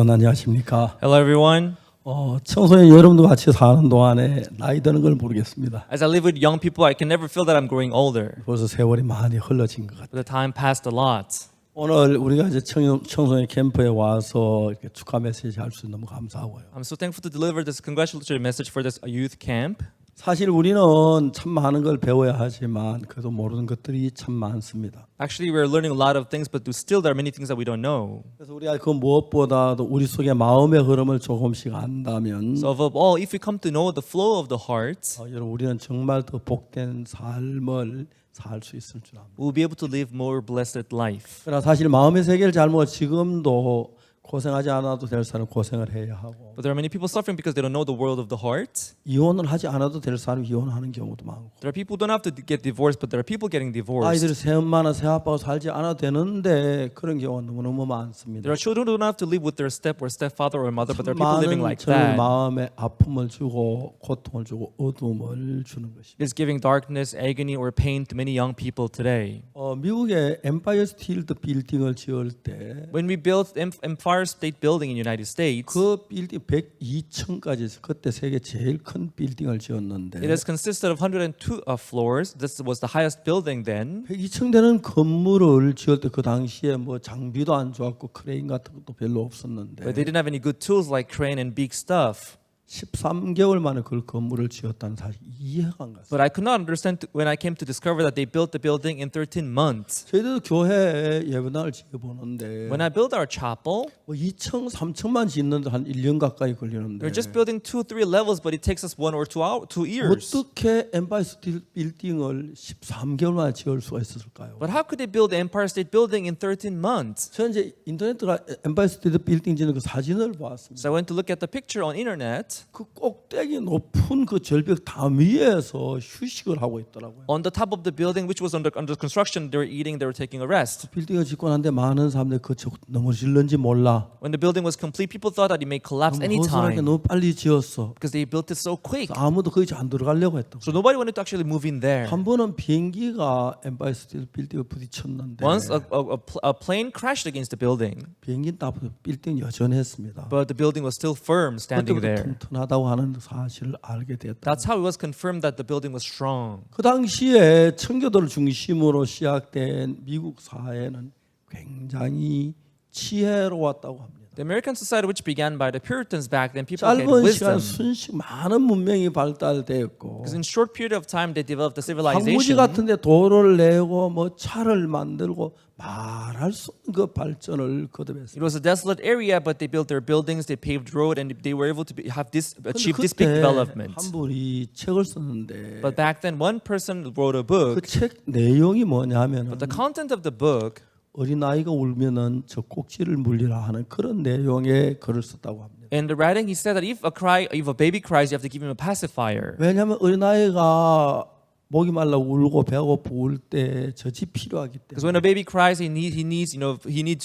여러분 안녕하십니까? Hello, everyone. 청소년 여러분도 같이 사는 동안에 나이 드는 걸 모르겠습니다. As I live with young people, I can never feel that I'm growing older. 벌써 세월이 많이 흘러진 것 같아요. But the time passed a lot. 오늘 우리가 이제 청소년 캠프에 와서 이렇게 축하 메시지 할 수 있는 너무 감사하고요. I'm so thankful to deliver this congratulatory message for this youth camp. 사실 우리는 참 많은 걸 배워야 하지만 그래도 모르는 것들이 참 많습니다. Actually, we're learning a lot of things, but still there are many things that we don't know. 그래서 우리가 그 무엇보다도 우리 속에 마음의 흐름을 조금씩 안다면 So above all, if we come to know the flow of the heart, 여러분 우리는 정말 더 복된 삶을 살 수 있을 줄 압니다. we'll be able to live more blessed life. 그러나 사실 마음의 세계를 잘 모르고 지금도 고생하지 않아도 될 사람 고생을 해야 하고 But there are many people suffering because they don't know the world of the heart. 이혼을 하지 않아도 될 사람이 이혼하는 경우도 많고 There are people who don't have to get divorced, but there are people getting divorced. 아이들이 새엄마나 새아빠가 살지 않아도 되는데 그런 경우가 너무너무 많습니다. There are children who don't have to live with their stepfather or mother, but there are people living 많은 like 저는 that. 마음에 아픔을 주고 고통을 주고 어둠을 주는 것입니다. It's giving darkness, agony, or pain to many young people today. 미국의 엠파이어 스테이트 빌딩을 지을 때 When we built Empire State Building in the United States, 그 빌딩 102층까지 그때 세계 제일 큰 빌딩을 지었는데 it has consisted of 102 floors. This was the highest building then. 102층 되는 건물을 지을 때 그 당시에 뭐 장비도 안 좋았고 크레인 같은 것도 별로 없었는데 But they didn't have any good tools like crane and big stuff. 13개월 만에 그 건물을 지었다는 사실 이해가 안 갔어요. But I could not understand when I came to discover that they built the building in 13 months. 저희도 교회에 예배당을 지어보는데 When I built our chapel, 뭐 2층, 3층만 짓는데 한 1년 가까이 걸리는데 we're just building 2-3 levels, but it takes us 1 or 2 years. 어떻게 엠파이어 스테이트 빌딩을 13개월 만에 지을 수가 있었을까요? But how could they build the Empire State Building in 13 months? 저는 이제 인터넷으로 엠파이어 스테이트 빌딩 짓는 그 사진을 봤습니다. So I went to look at the picture on internet. 그 꼭대기 높은 그 절벽 담 위에서 휴식을 하고 있더라고요. On the top of the building, which was under construction, they were eating, they were taking a rest. 빌딩을 짓고 난데 많은 사람들이 넘어질는지 몰라. When the building was complete, people thought that it may collapse 너무 허술하게 anytime 너무 빨리 지었어. because they built it so quick. 아무도 거기 안 들어가려고 했다고. So nobody wanted to actually move in there. 한 번은 비행기가 엠파이어 스테이트 빌딩에 부딪혔는데 Once a plane crashed against the building, 비행기는 다 빌딩 여전했습니다. but the building was still firm standing 그때부터 there. 튼튼하다고 하는 사실을 알게 됐다. That's how it was confirmed that the building was strong. 그 당시에 청교도를 중심으로 시작된 미국 사회는 굉장히 지혜로웠다고 합니다. The American society, which began by the Puritans back then, people had 짧은 wisdom. 시간 순식 많은 문명이 발달되었고 Because in short period of time, they developed the 황무지 civilization. 같은데 도로를 내고 뭐 차를 만들고 말할 수 없는 그 발전을 It 거듭했습니다. was a desolate area, but they built their buildings, they paved road, and they were able to achieve this 그때 big development. 한 분이 책을 썼는데 But back then, one person wrote a 그 book. 책 내용이 뭐냐면 But the content of the book, 어린아이가 울면은 젖꼭지를 물리라 하는 그런 내용의 글을 썼다고 합니다. in the writing, he said that if a baby cries, you have to give him a pacifier. 왜냐하면 어린아이가 목이 말라 울고 배가 부을 때 젖이 필요하기 Because when 때문에 a baby cries, he needs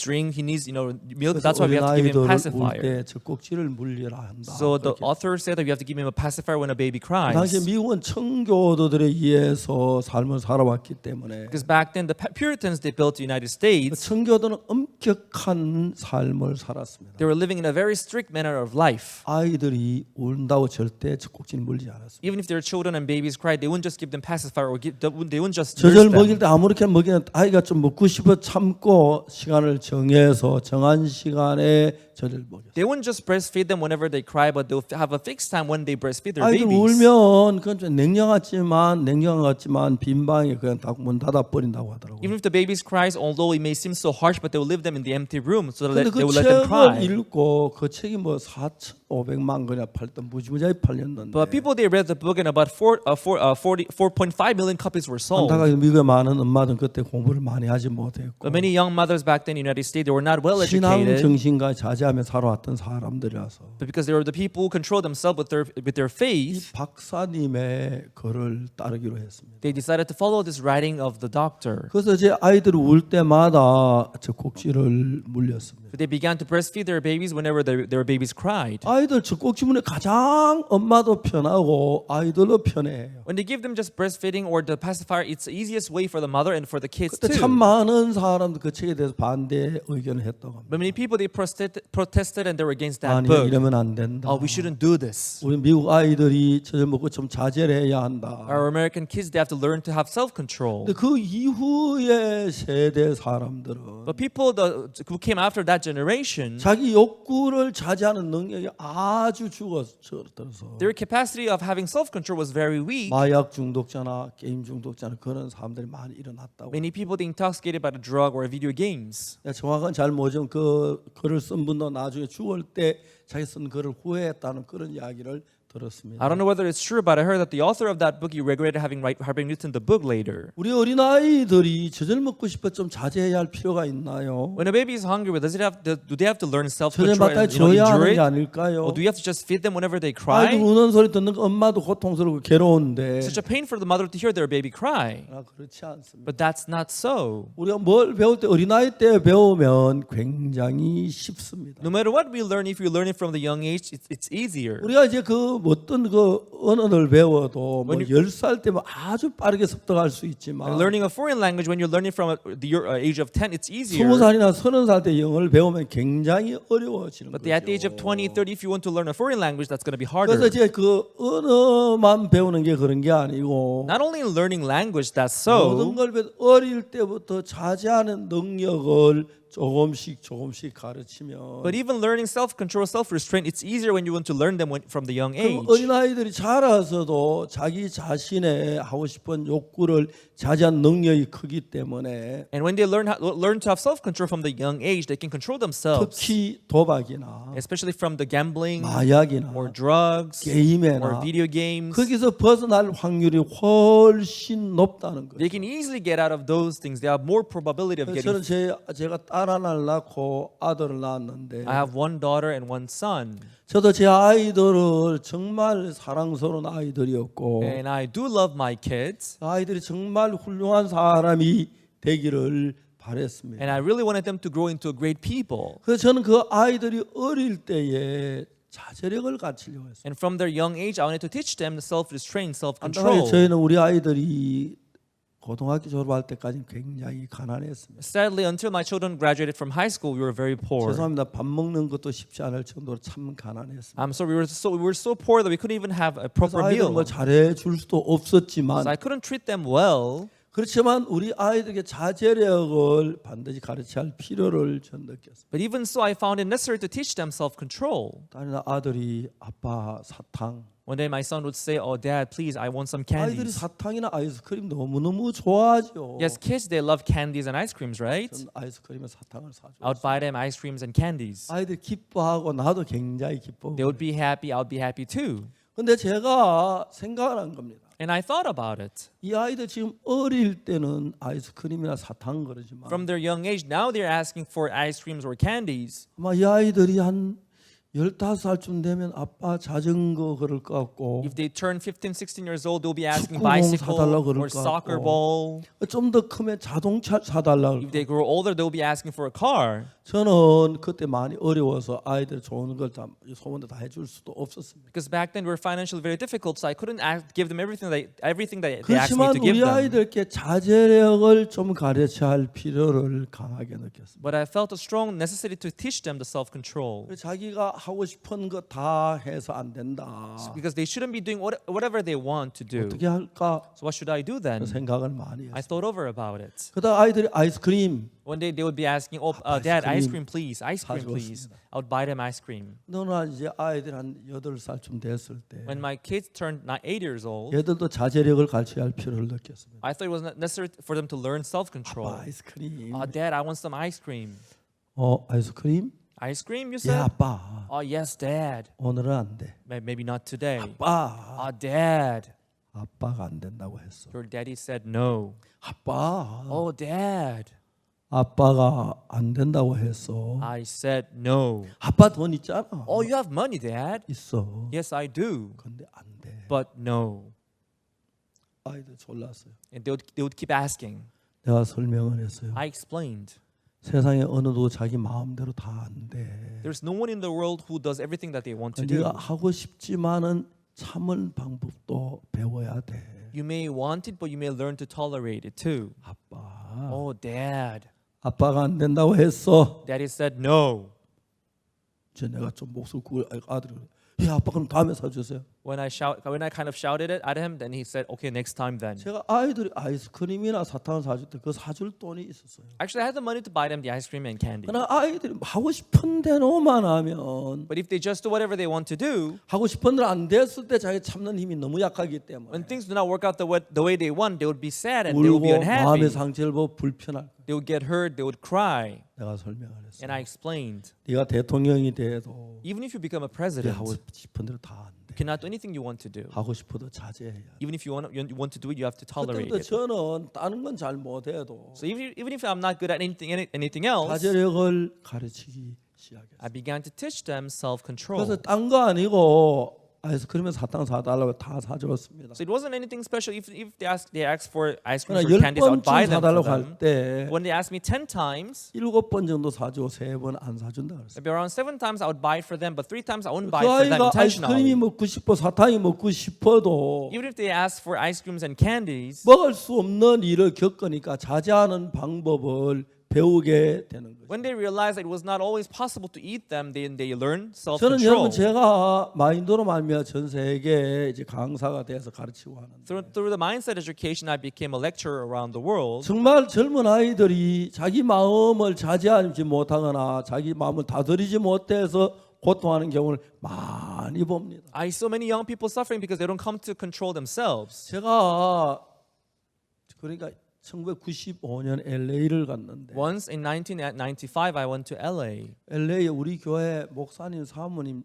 drink, he needs milk. That's why we have to give him 어린아이들을 울 pacifier. 때 젖꼭지를 물리라 한다. So the 그렇게. author said that we have to give him a pacifier when a baby 그 당시에 cries. 미국은 청교도들에 의해서 삶을 살아왔기 때문에 Because back then, the Puritans, they built the United States. 청교도는 엄격한 삶을 살았습니다. They were living in a very strict manner of life. 아이들이 운다고 절대 젖꼭지를 물리지 않았습니다. Even if their children and babies cried, they wouldn't just give them pacifier or they wouldn't just 젖을 nurse 먹일 them. 때 아무렇게 먹이는 아이가 좀 먹고 싶어 참고 시간을 정해서 정한 시간에 젖을 먹였어요. They wouldn't just breastfeed them whenever they cry, but they'll have a fixed time when they breastfeed their 아이들 babies. 울면 그건 좀 냉정한 같지만 빈 방에 그냥 다 문 닫아 버린다고 하더라고요. Even if the babies cries, although it may seem so harsh, but they will leave them in the empty room so that 근데 they 그 will let them 책을 cry. 읽고 그 책이 뭐 4,500만 그냥 팔던 무지무지하게 팔렸는데 But people, they read the book and about 4.5 million copies were sold. 안타깝게 미국의 많은 엄마들은 그때 공부를 많이 하지 못했고 But many young mothers back then in the United States, they were not well 신앙 educated. 정신과 자제하며 살아왔던 사람들이라서 But because they were the people who controlled themselves with their 이 faith, 박사님의 글을 따르기로 했습니다. they decided to follow this writing of the doctor. 그래서 제 아이들이 울 때마다 저 꼭지를 물렸습니다. They began to breastfeed their babies whenever their babies cried. 아이들 젖꼭지문에 가장 엄마도 편하고 아이들도 편해해요. When they give them just breastfeeding or the pacifier, it's the easiest way for the mother and for the kids 그때 참 too. 많은 사람들 그 책에 대해서 반대 의견을 했다고 합니다. But many people they protested and they were against that 아니 book. 이러면 안 된다. Oh, we shouldn't do this. 우리 미국 아이들이 저절 먹고 좀 자제를 해야 한다. Our American kids they have to learn to have self-control. 근데 그 이후의 세대 사람들은 But people who came after that generation, 자기 욕구를 자제하는 능력이 아주 죽어들어서 their capacity of having self-control was very weak. 마약 중독자나 게임 중독자나 그런 사람들이 많이 일어났다고. Many people they intoxicated by the drug or video games. 내가 정확한 잘 모르지만 그 글을 쓴 분도 나중에 죽을 때 자기 쓴 글을 후회했다는 그런 이야기를 들었습니다. I don't know whether it's true, but I heard that the author of that book he regretted having written the book later. 우리 어린아이들이 저절 먹고 싶어 좀 자제해야 할 필요가 있나요? When a baby is hungry, do they have to learn 저절 self-control 마땅히 and 줘야 endure 하는 게 it? 아닐까요? Or do you have to just feed them whenever they cry? 아이들 우는 소리 듣는 거 엄마도 고통스럽고 괴로운데 It's such a pain for the mother to hear their baby cry. 그렇지 않습니다. But that's not so. 우리가 뭘 배울 때 어린아이 때 배우면 굉장히 쉽습니다. No matter what we learn, if you learn it from the young age, it's easier. 우리가 이제 그 어떤 그 언어를 배워도 뭐 10살 때면 아주 빠르게 습득할 수 있지만 And learning a foreign language, when you're learning from the age of 10, it's easier. 20살이나 30살 때 영어를 배우면 굉장히 어려워지는 But at the age of 거죠. 20, 30, if you want to learn a foreign language, that's going to be 그래서 harder. 이제 그 언어만 배우는 게 그런 게 아니고 Not only in learning language, that's 모든 so. 걸 어릴 때부터 자제하는 능력을 조금씩 가르치면 But even learning self-control, self-restraint, it's easier when you want to learn them from the young age. 어린아이들이 자라서도 자기 자신의 하고 싶은 욕구를 자제한 능력이 크기 때문에 And when they learn to have self-control from the young age, they can control themselves, 특히 도박이나 especially from the gambling 마약이나 or drugs or 게임이나 video games. 거기서 벗어날 확률이 훨씬 높다는 거예요. They can easily get out of those things. They have more probability of 저는 getting. 제가 딸 하나를 낳고 아들을 낳았는데 I have one daughter and one son, 저도 제 아이들을 정말 사랑스러운 아이들이었고 and I do love my kids, 아이들이 정말 훌륭한 사람이 되기를 바랬습니다. and I really wanted them to grow into great people. 그래서 저는 그 아이들이 어릴 때에 자제력을 갖추려고 했어요. And from their young age, I wanted to teach them the self-restraint, 안타깝게 self-control. 저희는 우리 아이들이 고등학교 졸업할 때까지 굉장히 가난했습니다. Sadly, until my children graduated from high school, we were very poor. 죄송합니다. 밥 먹는 것도 쉽지 않을 정도로 참 가난했습니다. I'm sorry, we were so poor that we couldn't even have a 그래서 proper 아이들 meal. 뭐 잘해 줄 수도 없었지만 So I couldn't treat them well. 그렇지만 우리 아이들에게 자제력을 반드시 가르쳐야 할 필요를 전 느꼈습니다. But even so, I found it necessary to teach them self-control. 딸이나 아들이 아빠 사탕 One day my son would say, "Oh, Dad, please, I want some 아이들이 candies." 사탕이나 아이스크림 너무너무 좋아하죠. Yes, kids, they love candies and ice creams, right? 저는 아이스크림에 사탕을 사줘. I would buy them ice creams and candies. 아이들 기뻐하고 나도 굉장히 기뻐. They would be happy, I would be happy too. 근데 제가 생각을 한 겁니다. And I thought about it. 이 아이들 지금 어릴 때는 아이스크림이나 사탕 그러지만 From their young age, now they're asking for ice creams or candies. 아마 이 아이들이 한 15살쯤 되면 아빠 자전거 그럴 것 같고 If they turn 15, 16 years old, they'll be asking 축구공 bicycle 사달라고 그럴 or 것 soccer 같고. ball. 좀 더 크면 자동차 사달라고 If they grow older, they'll be asking for a car. 저는 그때 많이 어려워서 아이들 좋은 걸 다 소문도 다 해줄 수도 없었습니다. Because back then we were financially very difficult, so I couldn't give them everything that they asked 그렇지만 me to give 우리 them. 아이들께 자제력을 좀 가르쳐야 할 필요를 강하게 느꼈습니다. But I felt a strong necessity to teach them the self-control. 자기가 하고 싶은 거 다 해서 안 된다. Because they shouldn't be doing whatever they want to do. 어떻게 할까 So what should I do then? 생각을 많이 I 했어요. thought over about it. 그러다 아이들이 아이스크림 One day they would be asking, "Oh, Dad, ice ice cream. cream, please, ice cream, please." I would buy them ice cream. 너나 이제 아이들 한 8살쯤 됐을 때 When my kids turned 8 years old, 얘들도 자제력을 가르쳐야 할 필요를 느꼈습니다. I thought it was necessary for them to learn self-control. 아이스크림. Dad, I want some ice cream. 아이스크림? Ice cream, you 예, said? 아빠. Oh, yes, Dad. 오늘은 안 돼. Maybe not today. 아빠. Dad. 아빠가 안 된다고 했어. Your daddy said no. 아빠. Oh, Dad. 아빠가 안 된다고 했어. I said no. 아빠 돈 있잖아. Oh, you have money, Dad. 있어. Yes, I do. 근데 안 돼. But no. 아이들 졸랐어요. And they would keep asking. 내가 설명을 했어요. I explained. 세상에 어느 누구 자기 마음대로 다 안 돼. There's no one in the world who does everything that they want to do. 네가 하고 싶지만은 참을 방법도 배워야 돼. You may want it, but you may learn to tolerate it too. 아빠. Oh, Dad. 아빠가 안 된다고 했어. Daddy said no. 저 내가 좀 목소리 굵은 아들이 그래. 야 아빠 그럼 다음에 사주세요. When I kind of shouted it at him, then he said, "Okay, next time then." 제가 아이들이 아이스크림이나 사탕을 사줄 때 그 사줄 돈이 있었어요. Actually, I had the money to buy them the ice cream and candy. 그러나 아이들이 하고 싶은 대로만 하면 But if they just do whatever they want to do, 하고 싶은 대로 안 됐을 때 자기 참는 힘이 너무 약하기 때문에 when things do not work out the way they want, they would be sad and they would be 울고 마음의 unhappy. 상처를 보고 불편할 거야. They would get hurt. They would cry. 내가 설명을 했어. And I explained, 네가 대통령이 돼도 even if you become a 네 president, 하고 싶은 대로 다 안 you 돼. cannot do anything you want to do. 하고 싶어도 자제해야 돼. Even if you want to do it, you have to tolerate 그때부터 it. 저는 다른 건 잘 못해도 So even if I'm not good at anything else, 자제력을 가르치기 시작했어. I began to teach them 그래서 self-control. 딴 거 아니고 아이스크림에 사탕 사달라고 다 사줬습니다. So it wasn't anything special. If they asked for ice cream 그러나 or candies, I would 10번쯤 buy them for 사달라고 them. 할 때 When they asked me 10 times, 7번 정도 사주고 3번 안 사준다 그랬어요. maybe around 7 times I would buy it for them, but 3 times I wouldn't 그 buy it for them 아이가 아이스크림이 intentionally. 먹고 싶어 사탕이 먹고 싶어도 Even if they asked for ice creams and candies, 먹을 수 없는 일을 겪으니까 자제하는 방법을 배우게 되는 거죠. when they realized that it was not always possible to eat them, they learned 저는 여러분 self-control. 제가 마인드로 말미암아 전 세계에 이제 강사가 돼서 가르치고 하는데 Through the mindset education, I became a lecturer around the world. 정말 젊은 아이들이 자기 마음을 자제하지 못하거나 자기 마음을 다스리지 못해서 고통하는 경우를 많이 봅니다. I see so many young people suffering because they don't come to control themselves. 제가 그러니까 1995년 LA를 갔는데 Once in 1995, I went to LA. LA에 우리 교회 목사님 사모님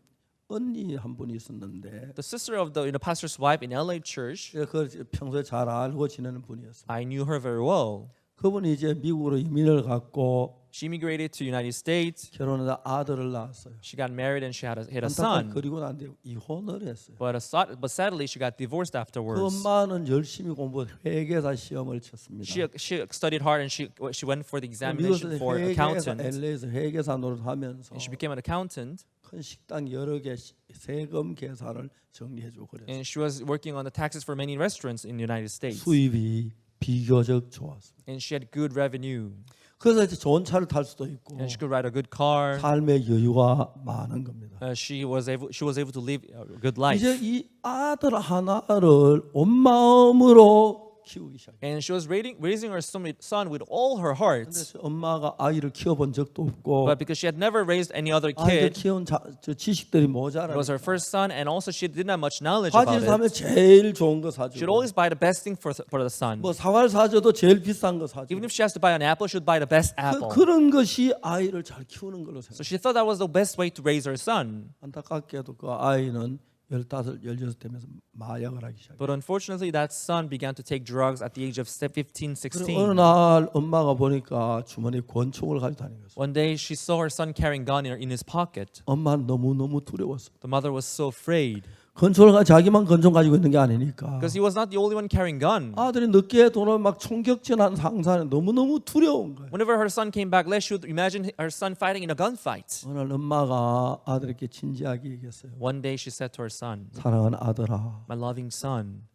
언니 한 분이 있었는데 The sister of the pastor's wife in LA church, 제가 그걸 평소에 잘 알고 지내는 분이었어요. I knew her very well. 그분이 이제 미국으로 이민을 갔고 She immigrated to United States. 결혼해서 아들을 낳았어요. She got married and she had a 안타깝게 son. 그리고 난 뒤에 이혼을 했어요. But sadly, she got divorced 그 afterwards. 엄마는 열심히 공부 회계사 시험을 쳤습니다. She studied hard and she went for the examination 미국에서 for 회계사 accountant. LA에서 회계사 노릇하면서 And she became an accountant. 큰 식당 여러 개 세금 계산을 정리해주고 그랬어요. And she was working on the taxes for many restaurants in the United States. 수입이 비교적 좋았습니다. And she had good revenue. 그래서 이제 좋은 차를 탈 수도 있고 And she could ride a good car. 삶의 여유가 많은 겁니다. She was able to live a good life. 이제 이 아들 하나를 온 마음으로 키우기 시작해요. And she was raising her son with all her heart. 근데 엄마가 아이를 키워본 적도 없고 But because she had never raised any other 아이를 kid, 키운 저 지식들이 it 모자라. was her first son, and also she didn't have much knowledge about 화질 사면 it. 제일 좋은 거 She'd 사주고 always buy the best thing for the son. 뭐 사과를 사줘도 제일 비싼 거 사주고 Even if she has to buy an apple, she'd buy the best apple. 그런 것이 아이를 잘 키우는 걸로 생각해요. So she thought that was the best way to raise her son. 안타깝게도 그 아이는 15, 16 되면서 마약을 하기 시작해요. But unfortunately, that son began to take drugs at the age of 15, 그리고 어느 16. 날 엄마가 보니까 주머니에 권총을 가지고 다니는 거예요. One day, she saw her son carrying gun in his pocket. 엄마는 너무너무 두려웠어. The mother was so afraid 권총을 자기만 권총 가지고 있는 게 아니니까. because he was not the only one carrying gun. 아들이 늦게 돈을 막 총격전하는 상상에 너무너무 두려운 거예요. Whenever her son came back late, she would imagine her son fighting in a gunfight. 오늘 엄마가 아들에게 진지하게 얘기했어요. One day, she said to her son, 사랑하는 아들아, "My loving son,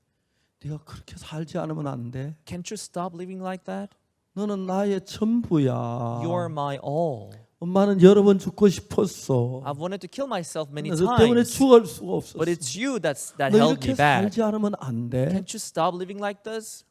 네가 그렇게 살지 않으면 안 돼. can't you stop living like that? 너는 나의 전부야. You're my all. 엄마는 여러 번 죽고 싶었어. I've wanted to kill myself many 너 때문에 times, 죽을 수가 없었어. but it's you that 너 held 이렇게 me back. 살지 않으면 안 돼. Can't you stop living like this?"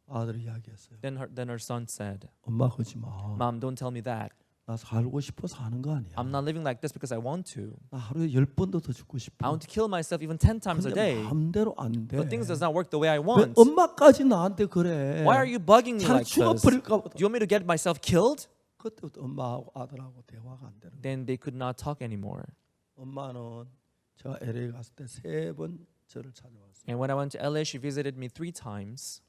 아들이 이야기했어요. Then her son said, 엄마 그러지 마. "Mom, don't tell me that. 나 살고 싶어서 사는 거 아니야. I'm not living like this because I want to. 나 하루에 10번도 더 죽고 I 싶어. want to kill myself even 10 times a 근데 day. 마음대로 안 돼. But things does not work the way I 왜 want. 엄마까지 나한테 그래? Why are you bugging me 차라리 like this? 죽어버릴까 보다. Do you want me to get myself killed?" 그때부터 엄마하고 아들하고 대화가 안 되는 거예요. Then they could not talk anymore. 엄마는 제가 LA 갔을 때 3번 저를 찾아왔어요. And when I went to LA, she visited me 3 times.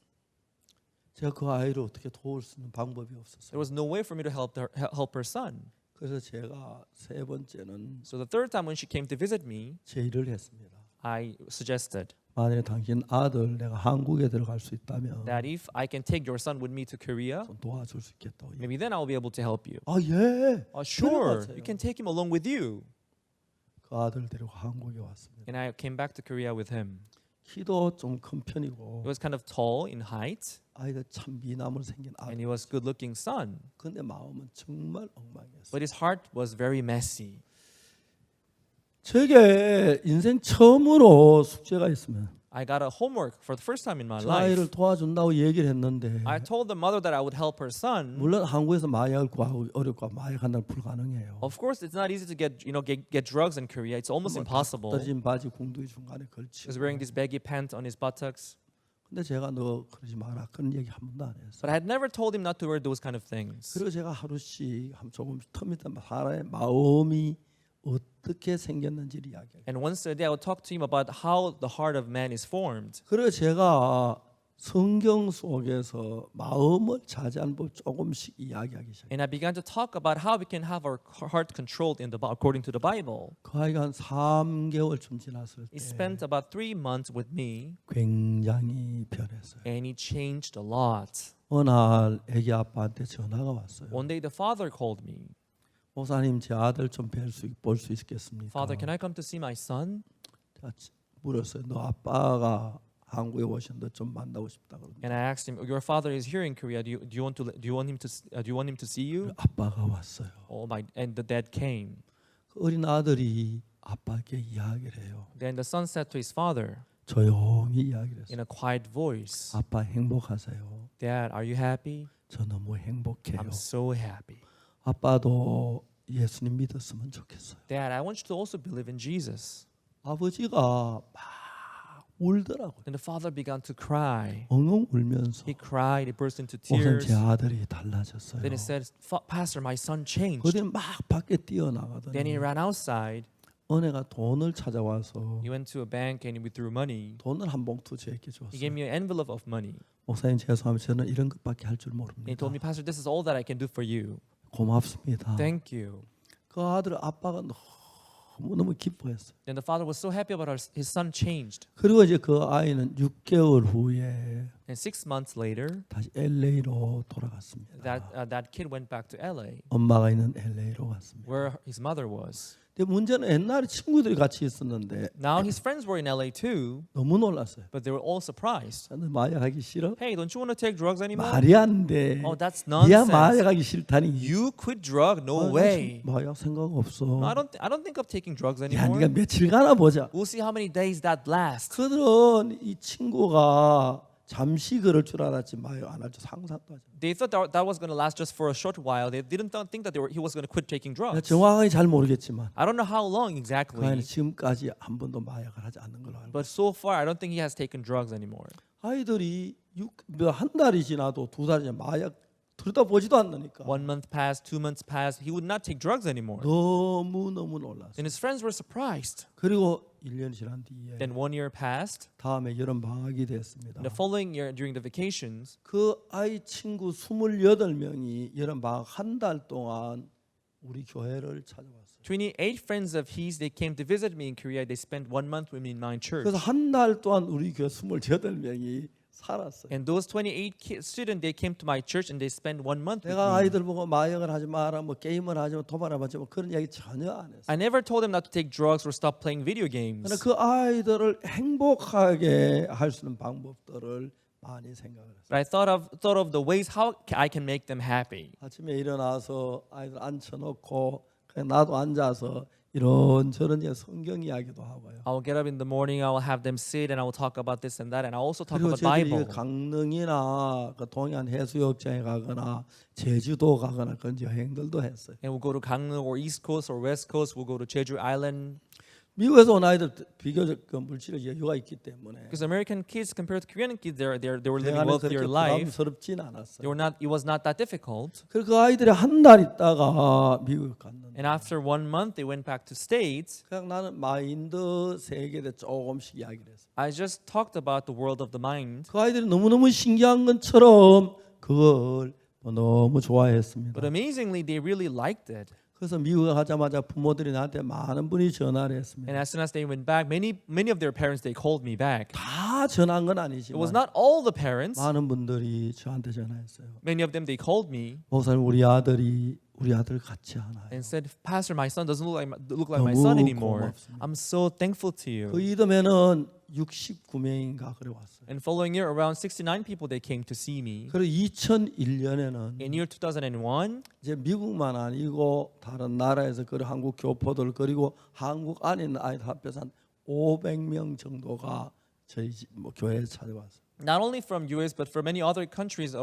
제가 그 아이를 어떻게 도울 수 있는 방법이 There 없었어요. was no way for me to help her son. 그래서 제가 3번째는 So the third time when she came to visit me, 제의를 했습니다. I suggested, 만약에 당신 아들 내가 한국에 들어갈 수 있다면 that if I can take your son with me to Korea, 좀 도와줄 수 있겠다고. maybe then I'll be able to help you. 아 예. Sure, 데려가세요. you can take him along with you. 그 아들 데리고 한국에 왔습니다. And I came back to Korea with him. 키도 좀 큰 He 편이고 was kind of tall in height, 아이들 참 미남으로 생긴 아들. and he was good-looking son. 근데 마음은 정말 엉망이었어요. But his heart was very messy. 제게 인생 처음으로 숙제가 있으면 I got a homework for the first time in my 저 아이를 life. 도와준다고 얘기를 했는데 I told the mother that I would help her son. 물론 한국에서 마약을 구하고 어렵고 마약한다는 불가능해요. Of course, it's not easy to get drugs in Korea. It's almost impossible. 떨어진 바지 궁둥이 중간에 걸치고. He was wearing this baggy pants on his buttocks. 근데 제가 너 그러지 마라 그런 얘기 한 번도 안 했어요. But I had never told him not to wear those kind of things. 그리고 제가 하루씩 조금씩 텀이 사람의 마음이 어떻게 생겼는지를 이야기해요. And once a day, I would talk to him about how the heart of man is formed. 그리고 제가 성경 속에서 마음을 자제하는 법 조금씩 이야기하기 시작해요. And I began to talk about how we can have our heart controlled according to the Bible. 그 아이가 한 3개월쯤 지났을 때 He spent about 3 months with me, 굉장히 변했어요. and he changed a lot. 어느 날 애기 아빠한테 전화가 왔어요. One day, the father called me. 목사님 제 아들 좀 볼 수 있겠습니까? Father, can I come to see my son? 제가 물었어요. 너 아빠가 한국에 오셨는데 좀 만나고 싶다 그러는데 And I asked him, "Your father is here in Korea. Do you want him to see you?" 아빠가 왔어요. Oh my! And the dad came. 그 어린 아들이 아빠에게 이야기를 해요. Then the son said to his father 조용히 이야기를 했어요. in a quiet voice, 아빠 행복하세요. "Dad, are you happy? 저 너무 행복해요. I'm so happy. 아빠도 예수님 믿었으면 좋겠어요. Dad, I want you to also believe in Jesus." 아버지가 막 울더라고요. Then the father began to cry. 엉엉 울면서 He cried. He burst into 목사님 tears. 제 아들이 달라졌어요. Then he said, "Pastor, my son changed." 그들은 막 밖에 Then he 뛰어나가더니 ran outside. 은혜가 돈을 찾아와서 He went to a bank and he withdrew money. 돈을 한 봉투 제게 He 줬어요. gave me an envelope of money. 목사님 죄송합니다. 저는 이런 것밖에 할 줄 And he 모릅니다. told me, "Pastor, this is all that I can do for you. 고맙습니다. Thank you." 그 아들 아빠가 너무 기뻐했어요. Then the father was so happy about his son changed. 그리고 이제 그 아이는 6개월 후에 And 6 months later, 다시 LA로 돌아갔습니다. that kid went back to LA, 엄마가 있는 LA로 갔습니다. where his mother was. 근데 문제는 옛날에 친구들이 같이 있었는데 Now his friends were in LA too, 너무 놀랐어요. but they were all surprised. 너 마약하기 싫어? Hey, don't you want to take drugs anymore? 말이 안 돼. Oh, that's 야 nonsense. 마약하기 싫다니. You quit drug? No 나 way. 마약 생각 없어. No, I don't think of taking drugs 야 anymore. 네가 며칠 가나 보자. We'll see how many days that lasts. 그들은 이 친구가 잠시 그럴 줄 알았지 마약 안 할 줄 상상도 하지. They thought that was going to last just for a short while. They didn't think that he was going to quit taking 내가 drugs. 정확하게 잘 모르겠지만 I don't know how long 그 exactly, 아이는 지금까지 한 번도 마약을 하지 않는 걸로 알고. but so far I don't think he has taken drugs anymore. 아이들이 한 달이 지나도 두 달이 지나 마약 들여다보지도 않으니까 1 month passed, 2 months passed. He would not take drugs anymore. 너무 놀랐어요. And his friends were surprised. 그리고 1년 지난 뒤에 Then 1 year passed. 다음에 여름 방학이 됐습니다. And the following year, during the vacations, 그 아이 친구 28명이 여름 방학 한 달 동안 우리 교회를 찾아왔어요. 28 friends of his, they came to visit me in Korea. They spent 1 month with me in my church. 그래서 한 달 동안 우리 교회 28명이 살았어요. And those 28 students, they came to my church and they spent 1 month with 내가 me. 아이들 보고 마약을 하지 마라, 뭐 게임을 하지 마, 도발을 하지 마 그런 이야기 전혀 안 했어요. I never told them not to take drugs or stop playing video games. 그러나 그 아이들을 행복하게 할 수 있는 방법들을 많이 생각을 했어요. But I thought of the ways how I can make them happy. 아침에 일어나서 아이들 앉혀놓고 그냥 나도 앉아서 이런저런 성경 이야기도 하고요. I will get up in the morning. I will have them sit and I will talk about this and that, and I will also talk 그리고 about 저희들이 Bible. 강릉이나 그 동해안 해수욕장에 가거나 제주도 가거나 그런 여행들도 했어요. And we'll go to Gangneung or East Coast or West Coast. We'll go to Jeju Island. 미국에서 온 아이들 비교적 그 물질의 여유가 있기 때문에 Because American kids compared to Korean kids, they were living 대안에 wealthier 그렇게 life. 부담스럽진 않았어요. It was not that difficult. 그리고 그 아이들이 한 달 있다가 미국에 갔는데 And after 1 month, they went back to States. 그냥 나는 마인드 세계에 대해 조금씩 이야기를 했어요. I just talked about the world of the mind. 그 아이들이 너무너무 신기한 것처럼 그걸 너무 좋아했습니다. But amazingly, they really liked it. 그래서 미국에 가자마자 부모들이 나한테 많은 분이 전화를 했습니다. And as soon as they went back, many of their parents they called me back. 다 전화한 건 It was 아니지만 not all the parents. 많은 분들이 저한테 전화했어요. Many of them they called me 목사님 우리 아들 같지 않아요. and said, "Pastor, my son doesn't look like my 너무 son anymore. 고맙습니다. I'm so thankful to you." 그 이듬해는 69명인가 그래 왔어요. And following year, around 69 people they came to see me. 그리고 2001년에는 In year 2001, 이제 미국만 아니고 다른 나라에서 그 한국 교포들 그리고 한국 안에 있는 아이들 합해서 한 500명 정도가 저희 교회에 찾아왔어요. not only from US but from many other countries,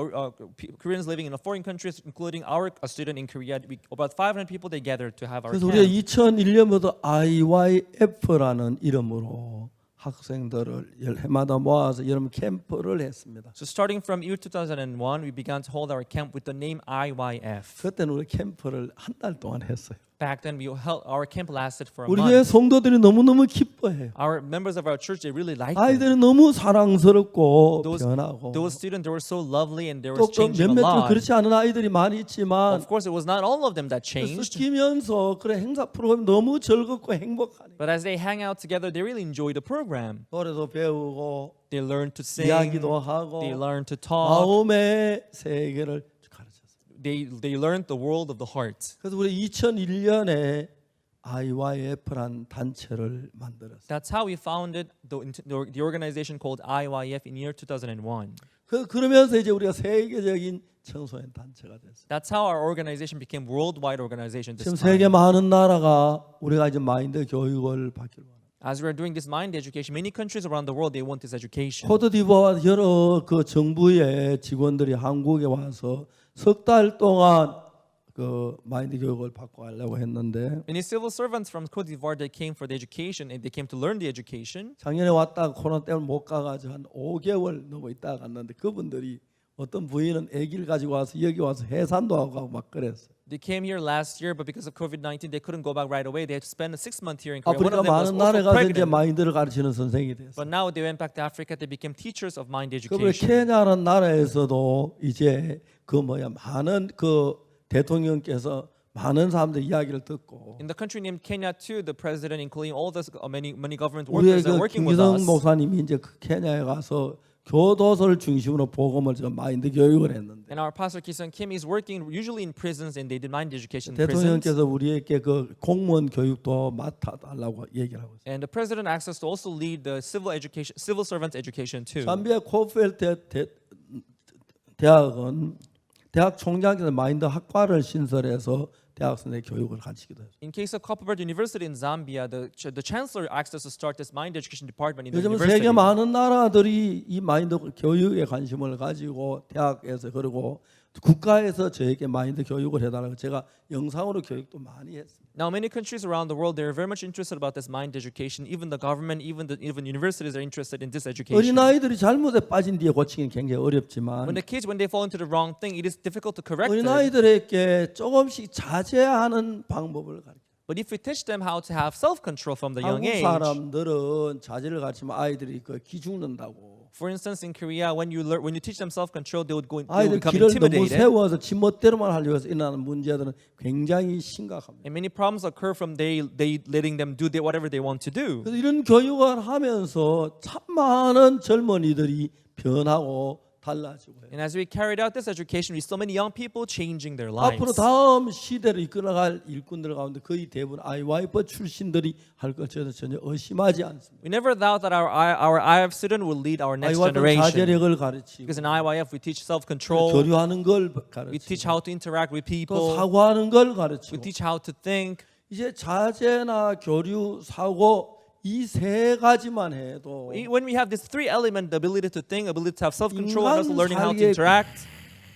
Koreans living in foreign countries, including our student in Korea, about 500 people they gathered to have our 그래서 우리가 camp. 2001년부터 IYF라는 이름으로 학생들을 해마다 모아서 여름 캠프를 했습니다. So starting from year 2001, we began to hold our camp with the name IYF. 그때는 우리 캠프를 한 달 동안 했어요. Back then, our camp lasted for a 우리 교회 month. 성도들이 너무너무 기뻐해요. Our members of our church they really liked it. 아이들이 너무 사랑스럽고 Those 변하고 students they were so lovely and they were 또 changing a 몇몇 좀 lot. 그렇지 않은 아이들이 많이 있지만 Of course, it was not all of them that changed. 섞이면서 그래 행사 프로그램 너무 즐겁고 행복하니까 But as they hang out together, they really enjoy the program. 노래도 배우고 They learn to sing. 이야기도 하고 They learn to talk. 마음의 세계를 가르쳤어요. They learned the world of the heart. 그래서 우리 2001년에 IYF라는 단체를 만들었어요. That's how we founded the organization called IYF in year 2001. 그러면서 이제 우리가 세계적인 청소년 단체가 됐어요. That's how our organization became worldwide organization this 지금 time. 세계 많은 나라가 우리가 이제 마인드 교육을 받기로 합니다. As we're doing this mind education, many countries around the world they want this education. 코트디부아와 여러 그 정부의 직원들이 한국에 와서 석 달 동안 그 마인드 교육을 받고 가려고 했는데 Many civil servants from Cote d'Ivoire they came for the education and they came to learn the education. 작년에 왔다가 코로나 때문에 못 가가지고 한 5개월 넘어 있다가 갔는데 그분들이 어떤 부인은 아기를 가지고 와서 여기 와서 해산도 하고 막 그랬어요. They came here last year, but because of COVID-19, they couldn't go back right away. They had to spend 6 months here in Korea. One 아프리카 of them was 많은 나라에 also 가서 이제 pregnant. 마인드를 가르치는 선생이 됐어요. But now they went back to Africa. They became teachers of mind 그리고 education. 케냐라는 나라에서도 이제 그 많은 그 대통령께서 많은 사람들 이야기를 듣고 In the country named Kenya too, the president, including all the many government 우리의 workers that are 그 working with 김기성 us. 목사님이 이제 그 케냐에 가서 교도소를 중심으로 복음을 지금 마인드 교육을 했는데 And our pastor Ki-sung Kim is working usually in prisons, and they did mind education in prisons. 대통령께서 우리에게 그 공무원 교육도 맡아달라고 얘기를 하고 있어요. And the president asked us to also lead the civil servants education too. 잠비아 코펠 대학은 대학 총장께서 마인드 학과를 신설해서 대학생의 교육을 가르치기도 해요. In case of Copperbird University in Zambia, the chancellor asked us to start this mind education department in the 요즘은 university. 세계 많은 나라들이 이 마인드 교육에 관심을 가지고 대학에서 그리고 국가에서 저에게 마인드 교육을 해달라고 제가 영상으로 교육도 많이 했습니다. Now, many countries around the world they're very much interested about this mind education. Even the government, even universities are interested in this education. 어린아이들이 잘못에 빠진 뒤에 고치기는 굉장히 어렵지만 When they fall into the wrong thing, it is difficult to correct it. 어린아이들에게 조금씩 자제하는 방법을 가르쳐요. But if we teach them how to have self-control from the young 한국 age, 사람들은 자제를 가르치면 아이들이 그 기죽는다고. for instance, in Korea, when you teach them self-control, they would 아이들 become 길을 너무 intimidated. 세워서 지 멋대로만 하려고 해서 일어나는 문제들은 굉장히 심각합니다. And many problems occur from they letting them do whatever they want to do. 그래서 이런 교육을 하면서 참 많은 젊은이들이 변하고 달라지고 해요. And as we carried out this education, we saw many young people changing their 앞으로 lives. 다음 시대를 이끌어갈 일꾼들 가운데 거의 대부분 IYF 출신들이 할 것을 전혀 의심하지 않습니다. We never doubt that our IF student will lead our next IYF generation. 자제력을 가르치고 Because in IYF we teach self-control, 교류하는 걸 we teach 가르치고 how to interact with 또 people, 사고하는 걸 we 가르치고 teach how to think. 이제 자제나 교류, 사고 이 세 가지만 해도 When we have these three elements, the ability to think, ability to have self-control, and also 인간 learning how to 살기에 interact,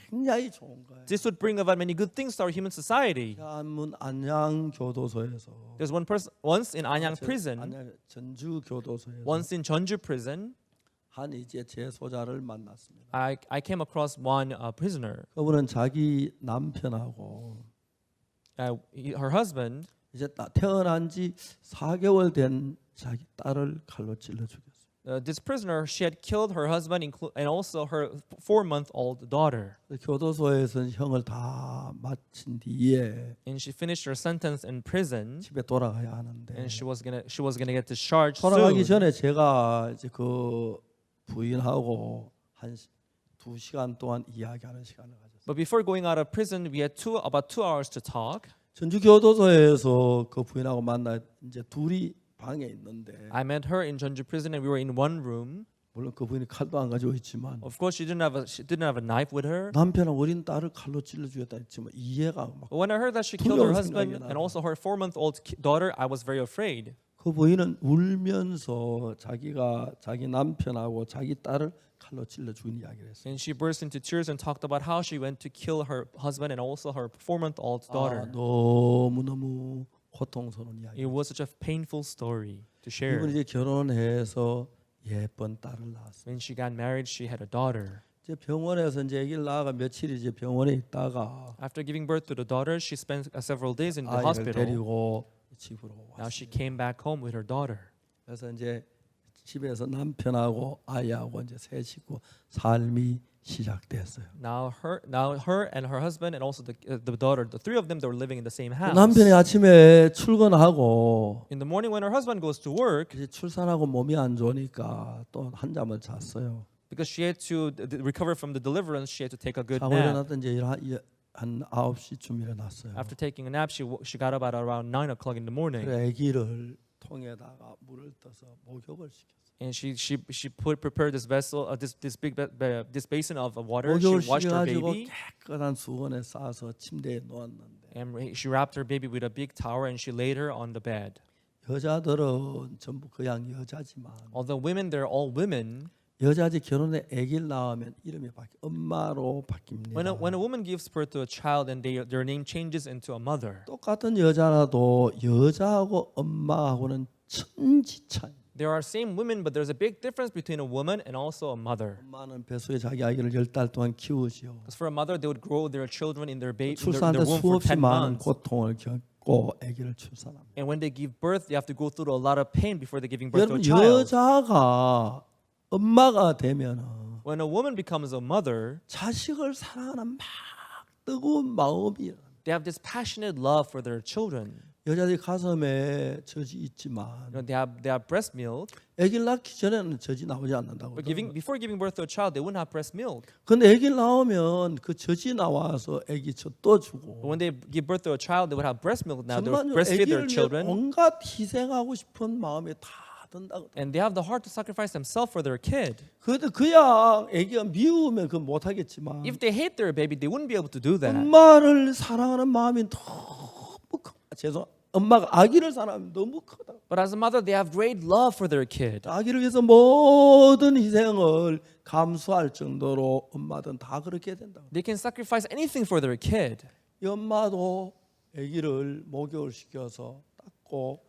굉장히 좋은 거예요. this would bring about many good things to our human society. 한문 안양 교도소에서 There's one person once in Anyang prison, 안양 전주 교도소에서 once in Jeonju prison, 한 이제 재소자를 만났습니다. I came across one prisoner. 그분은 자기 남편하고 Her husband, 이제 태어난 지 4개월 된 자기 딸을 칼로 찔러 죽였어요. This prisoner, she had killed her husband and also her 4-month-old daughter. 교도소에서 형을 다 마친 뒤에 And she finished her sentence in prison, 집에 돌아가야 하는데 and she was gonna get discharged 돌아가기 soon. 전에 제가 이제 그 부인하고 한 2시간 동안 이야기하는 시간을 가졌어요. But before going out of prison, we had about 2 hours to talk. 전주 교도소에서 그 부인하고 만나 이제 둘이 방에 있는데 I met her in Jeonju prison, and we were in one room. 물론 그 부인이 칼도 안 가지고 있지만 Of course, she didn't have a knife with her. 남편은 어린 딸을 칼로 찔러 죽였다 했지만 이해가 막 But when I heard that she killed her 두려운 husband 생각이 and 나요. also her 4-month-old daughter, I was very afraid. 그 부인은 울면서 자기가 자기 남편하고 자기 딸을 칼로 찔러 죽인 이야기를 했어요. And she burst into tears and talked about how she went to kill her husband and also her 4-month-old daughter. 너무너무 고통스러운 이야기. It was such a painful story to 이분이 share. 이제 결혼해서 예쁜 딸을 낳았어요. When she got married, she had a daughter. 이제 병원에서 이제 아기를 낳아가 며칠 이제 병원에 있다가 After giving birth to the daughter, she spent several days in the 아이를 hospital. 데리고 집으로 Now she 왔어요. came back home with her daughter. 그래서 이제 집에서 남편하고 아이하고 이제 세 식구 삶이 시작됐어요. Now her and her husband and also the daughter, the three of them, they were living in the same house. 남편이 아침에 출근하고 In the morning when her husband goes to work, 이제 출산하고 몸이 안 좋으니까 또 한 잠을 잤어요. because she had to recover from the deliverance, she had to take a good 자고 nap. 일어났던 이제 한 9시쯤 일어났어요. After taking a nap, she got up at around 9 o'clock in the morning, 그래 아기를 통에다가 물을 떠서 목욕을 시켰어요. and she prepared this vessel, this basin of water. 목욕을 She washed her 시켜가지고 baby, 깨끗한 수건에 싸서 침대에 놓았는데 and she wrapped her baby with a big towel, and she laid her on the bed. 여자들은 전부 그냥 여자지만 Although women, they're all women. 여자지 결혼에 아기를 낳으면 이름이 엄마로 바뀝니다. When a woman gives birth to a child, and their name changes into a mother. 똑같은 여자라도 여자하고 엄마하고는 천지차이. There are same women, but there's a big difference between a woman and also a mother. 엄마는 뱃속에 자기 아기를 10달 동안 키우지요. Because for a mother, they would grow their children in their 출산한테 womb for 수없이 10 많은 months. 고통을 겪고 아기를 출산합니다. And when they give birth, they have to go through a lot of pain before they're giving birth to a 여러분 child. 여자가 엄마가 되면은 When a woman becomes a mother, 자식을 사랑하는 막 뜨거운 마음이 they have this passionate love for their children. 여자들이 가슴에 젖이 있지만 They have breast milk, 아기를 낳기 전에는 젖이 나오지 않는다고. but before giving birth to a child, they wouldn't have breast milk. 근데 아기를 낳으면 그 젖이 나와서 아기 젖도 But 주고. when they give birth to a child, they would have breast milk. Now they would 정말 breastfeed their 아기를 위해 children, 온갖 희생하고 싶은 마음이 다 든다고. and they have the heart to sacrifice themselves for their kid. 그래도 그냥 아기가 미우면 그 못하겠지만 If they hate their baby, they wouldn't be able to do that. 엄마를 사랑하는 마음이 너무 크. 엄마가 아기를 사랑하면 너무 크다. But as a mother, they have great love for their kid. 아기를 위해서 모든 희생을 감수할 정도로 엄마들은 다 그렇게 된다. They can sacrifice anything for their kid. 이 엄마도 아기를 목욕을 시켜서 닦고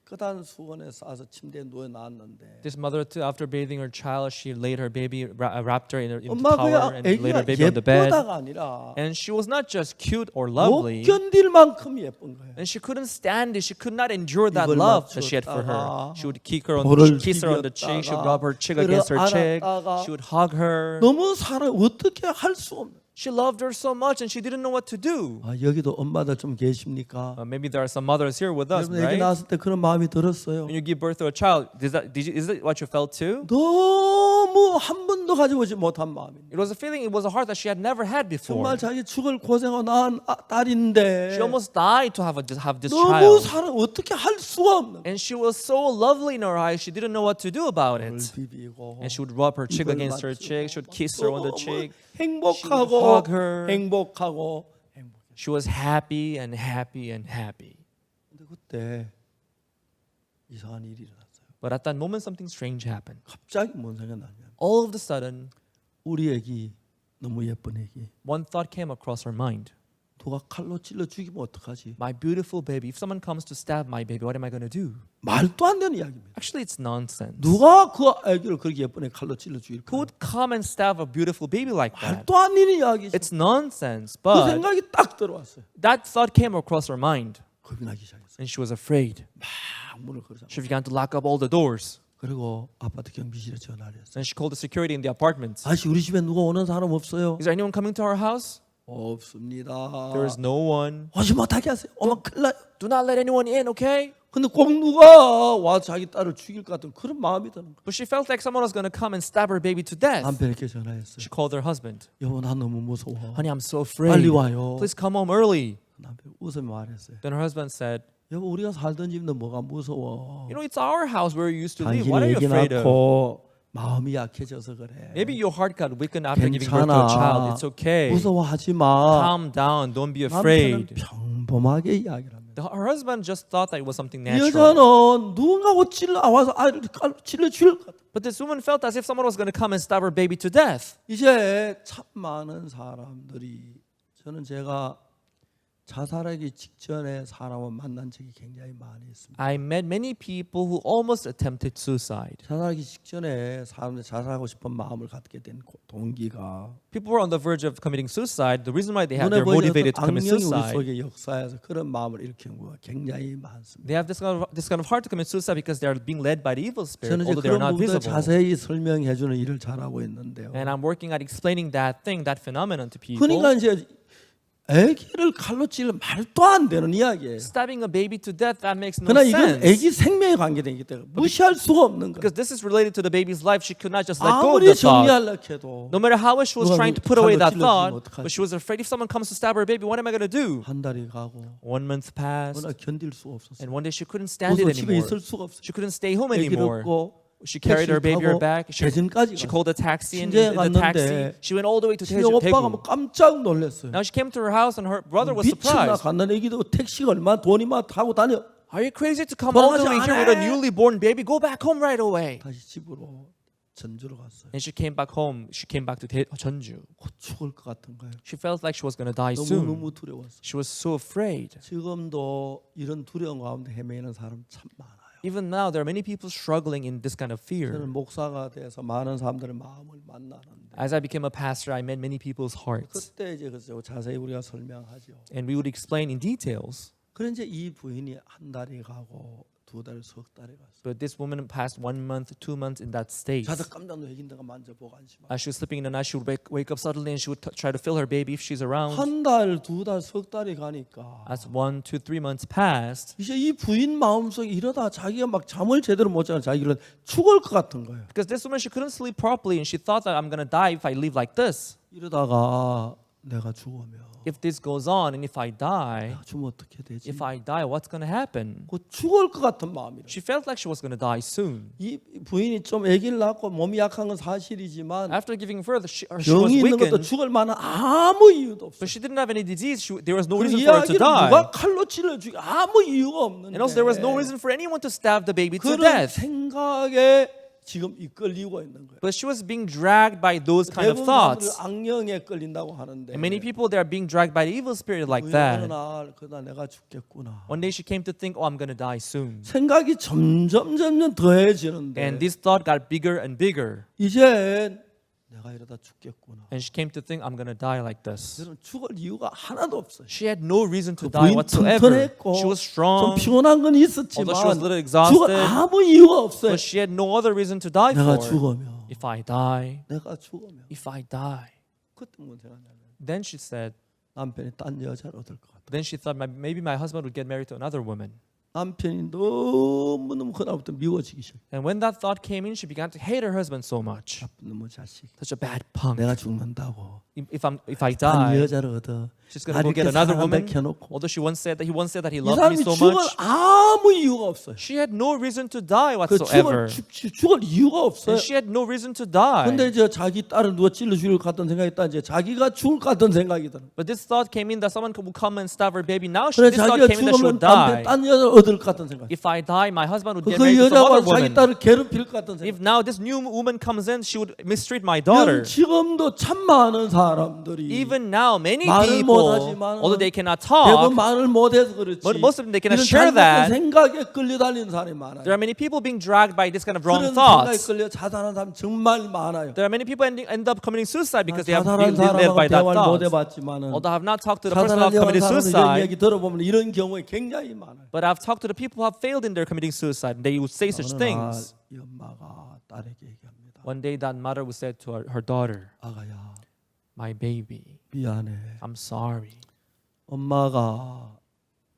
깨끗한 수건에 싸서 침대에 누워 놨는데 This mother, too, after bathing her child, she laid her baby, wrapped her in the 엄마 towel, 그냥 and laid her 아기가 baby on the bed. 예쁘다가 아니라 And she was not just cute or 못 lovely, 견딜 만큼 예쁜 거예요. and she couldn't stand it. She could not endure that 입을 love that she had for her. 맞췄다가 She would 볼을 kiss her on the cheek. She would rub her cheek 그를 against her cheek. 안았다가 She would hug her. 너무 사랑 어떻게 할 수 없는. She loved her so much, and she didn't know what to do. 아, 여기도 엄마들 좀 계십니까? Maybe there are some mothers here with us, 여러분 아기 right? 낳았을 때 그런 마음이 들었어요. When you give birth to a child, is that what you felt too? 너무 한 번도 가져보지 못한 마음입니다. It was a feeling. It was a heart that she had never had before. 정말 자기 죽을 고생하고 낳은 딸인데 She almost died to have this 너무 child. 사랑 어떻게 할 수가 없는. And she was so lovely in her eyes, she didn't know what to do about 을 it. 비비고 And she would rub her cheek 입을 against her 맞추고 cheek. She would kiss her on the 너무 cheek. 행복하고 She would hug her. 행복하고 행복해. She was happy and happy and happy. 근데 그때 이상한 일이 일어났어요. But at that moment, something strange happened. 갑자기 뭔 생각이 나냐? All of a sudden, 우리 애기 너무 예쁜 애기 one thought came across her mind. 누가 칼로 찔러 죽이면 어떡하지? My beautiful baby, if someone comes to stab my baby, what am I going to do? 말도 안 되는 이야기입니다. Actually, it's nonsense. 누가 그 애기를 그렇게 예쁜 애 칼로 찔러 죽일까? Who would come and stab a beautiful baby like that? 말도 안 되는 이야기죠. It's nonsense. 그 But 생각이 딱 들어왔어요. that thought came across her mind, 겁이 나기 시작했어요. and she was afraid. 막 문을 걸자. She began to lock up all the doors. 그리고 아파트 경비실에 전화를 했어요. And she called the security in the apartment. 아저씨 우리 집에 누가 오는 사람 없어요? Is there anyone coming to our house? 없습니다. There is no one. 오지 못하게 하세요. 어머 큰일 나요. Do not let anyone in, okay? 근데 꼭 누가 와 자기 딸을 죽일 것 같은 그런 마음이 드는 거예요. But she felt like someone was going to come and stab her baby to death. 남편에게 전화했어요. She called her husband. 여보 나 너무 무서워. Honey, I'm so 빨리 afraid. 와요. Please come home early. 남편 웃으며 말했어요. Then her husband said, 여보 우리가 살던 집도 뭐가 무서워. you know, it's our house where you used to live. 당신이 What are you 애기 afraid of? 낳고 마음이 약해져서 그래. Maybe your heart got weakened after giving birth to a child. It's okay. 무서워하지 마. Calm down. Don't be 남편은 afraid. 평범하게 이야기를 합니다. Her husband just thought that it was something 이 natural. 여자는 누군가고 와서 아이를 찔러 죽일 것 같아. But this woman felt as if someone was going to come and stab her baby to death. 이제 참 많은 사람들이 저는 제가 자살하기 직전에 사람을 만난 적이 굉장히 많이 있습니다. I met many people who almost attempted suicide. 자살하기 직전에 사람들 자살하고 싶은 마음을 갖게 된 동기가 People were on the verge of committing suicide. The reason why they're 눈에 보이는 motivated to commit 악령이 우리 suicide, 속에 역사에서 그런 마음을 일으키는 경우가 굉장히 많습니다. they have this kind of heart to commit suicide because they are being led by the evil spirit, 저는 이제 although they are 그런 not 부분을 visible. 자세히 설명해 주는 일을 잘하고 있는데요. And I'm working at explaining that thing, that phenomenon to people. 그러니까 이제 아기를 칼로 찌르 말도 안 되는 이야기예요. Stabbing a baby to death, that makes no 그러나 이건 sense. 아기 생명에 관계되기 때문에 무시할 수가 없는 거예요. Because this is related to the baby's life. She could not just let go of 아무리 the thought. 정리하려고 해도 No matter how much she was 누가 trying to put away that 칼로 thought, 찔러주면 어떡하지? but she was afraid if someone comes to stab her baby, what am I going to do? 한 달이 가고 1 month passed, 워낙 견딜 수가 없었어요. and one day she couldn't stand it 무서워 집에 anymore. 있을 수가 없어요. She couldn't stay home 아기를 anymore. 업고 She carried her baby on her back. 대전까지 She 갔어요. called a taxi, and 친정에 in the taxi, 갔는데 she went all the way to 친정 오빠가 뭐 Daegu. 깜짝 놀랐어요. Now she came to her house, and her brother was 미쳤나 surprised. 갔는 애기도 택시가 얼마 돈이만 타고 다녀. Are you crazy to come all the way here with a newly born baby? Go back home right away. 다시 집으로 전주로 갔어요. And she came back home. She came back to Jeonju. 곧 죽을 것 같은 거예요. She felt like she was going to die soon. 너무 두려웠어요. She was so afraid. 지금도 이런 두려움 가운데 헤매는 사람 참 많아요. Even now, there are many people struggling in this kind of fear. 저는 목사가 돼서 많은 사람들의 마음을 만나는데 As I became a pastor, I met many people's hearts, 그때 이제 그죠 자세히 우리가 설명하죠. and we would explain in details. 그런 이제 이 부인이 한 달이 가고 두 달, 석 달이 갔어요. But this woman passed 1 month, 2 months in that state. 자다 깜짝 놀긴다가 만져보고 안심하고 As she was sleeping in the night, she would wake up suddenly, and she would try to feel her baby if she's around. 한 달, 두 달, 석 달이 가니까 As 1, 2, 3 months passed, 이제 이 부인 마음속에 이러다 자기가 막 잠을 제대로 못 자는 자기는 죽을 것 같은 거예요. because this woman, she couldn't sleep properly, and she thought that I'm going to die if I live like this. 이러다가 내가 죽으면 If this goes on, and if I die, 내가 죽으면 어떻게 되지? if I die, what's going to happen? 그 죽을 것 같은 마음이라. She felt like she was going to die soon. 이 부인이 좀 아기를 낳고 몸이 약한 건 사실이지만 After giving birth, she was 병이 있는 것도 weakened, 죽을 만한 아무 이유도 없어요. but she didn't have any disease. There was no 그 reason for her to 이야기를 die. 누가 칼로 찔러 죽이 아무 이유가 없는데 And also, there was no reason for anyone to stab the baby to 그런 death. 생각에 지금 이끌리고 있는 거예요. But she was being dragged by those kind of 대부분 사람들 thoughts. 악령에 끌린다고 하는데 And many people, they are being dragged by the evil spirit like 어느 that. 날 그다 내가 죽겠구나. One day she came to think, oh, I'm going to die soon. 생각이 점점 더해지는데 And this thought got bigger and bigger. 이제 내가 이러다 죽겠구나. And she came to think, I'm going to die like this. 저는 죽을 이유가 하나도 없어요. She had no reason to 그 die 부인 whatsoever. 튼튼했고 She was 좀 strong, 피곤한 건 있었지만 although she was a little 죽을 exhausted. 아무 이유가 없어요. But she had no other reason to die 내가 for. 죽으면 If I die, 내가 죽으면 if I die. 그때 뭔 생각나냐면 Then she said, 남편이 딴 여자를 얻을 것 같아. then she thought maybe my husband would get married to another woman. 남편이 너무너무 그다음부터 미워지기 시작. And when that thought came in, she began to hate her husband so much. 나쁜 놈의 자식. Such a bad punk. 내가 죽는다고. If I 딴 die, 여자를 얻어. she's gonna go 나를 get 이렇게 another 사랑한다 woman. 켜놓고. Although he once said that he 이 loved me 사람이 so 죽을 much, 아무 이유가 없어요. she had no reason to die 그 whatsoever. 죽을 이유가 없어요. And she had no reason to die. 근데 이제 자기 딸을 누가 찔러 죽일 것 같은 생각이 있다. 이제 자기가 죽을 것 같은 생각이 들어. But this thought came in that someone would come and stab her baby. Now 그래 this thought 자기가 came in that she 죽으면 would die. 딴 여자를 얻을 것 같은 생각. If I die, my husband would get 그 married to some 여자가 other 자기 woman. 딸을 괴롭힐 것 같은 생각. If now this new woman comes in, she would mistreat my 여러분 daughter. 지금도 참 많은 사람들이 Even now, many 말을 people 못하지만 although they cannot 대부분 talk, 말을 못해서 그렇지. but most of them they cannot 이런 share 잘못된 that. 생각에 끌려다니는 사람이 많아요. There are many people being dragged by this kind of wrong 그런 생각에 thoughts. 끌려 자살하는 사람 정말 많아요. There are many people end up committing suicide because they have 자살한 been led by 사람하고 that 대화를 못 thought. 해봤지만은 Although I have not talked to the person who have 자살하려고 하는 committed 사람들 이런 suicide, 얘기 들어보면 이런 경우에 굉장히 많아요. but I've talked to the people who have failed in their committing suicide. And they would say such 어느 날 things. 이 엄마가 딸에게 얘기합니다. One day that mother would say to her daughter, 아가야 "My baby, 미안해. I'm sorry. 엄마가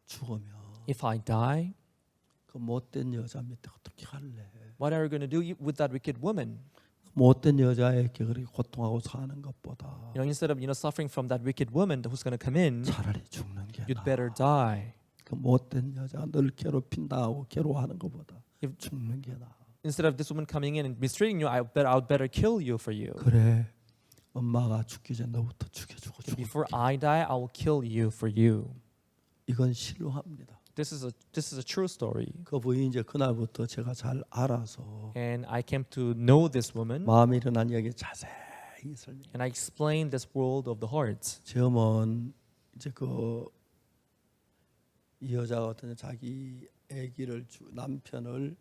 죽으면 If I die, 그 못된 여자 밑에 어떻게 할래? what are you going to do with that wicked woman? 못된 여자에게 그렇게 고통하고 사는 것보다 Instead of suffering from that wicked woman who's going to come in, 차라리 죽는 게 you'd 나아. better die. 그 못된 여자 늘 괴롭힌다고 괴로워하는 것보다 If- 죽는 게 나아. Instead of this woman coming in and mistreating you, I'd better kill you for you. 그래. 엄마가 죽기 전에 너부터 죽여주고 죽어. Before I die, I will kill you for you." 이건 실화입니다. This is a true story. 그 부인이 이제 그날부터 제가 잘 알아서 And I came to know this woman, 마음에 일어난 이야기 자세히 설명. and I explained this world of the heart. 지금은 이제 이 여자가 어떤 자기 아기를 남편을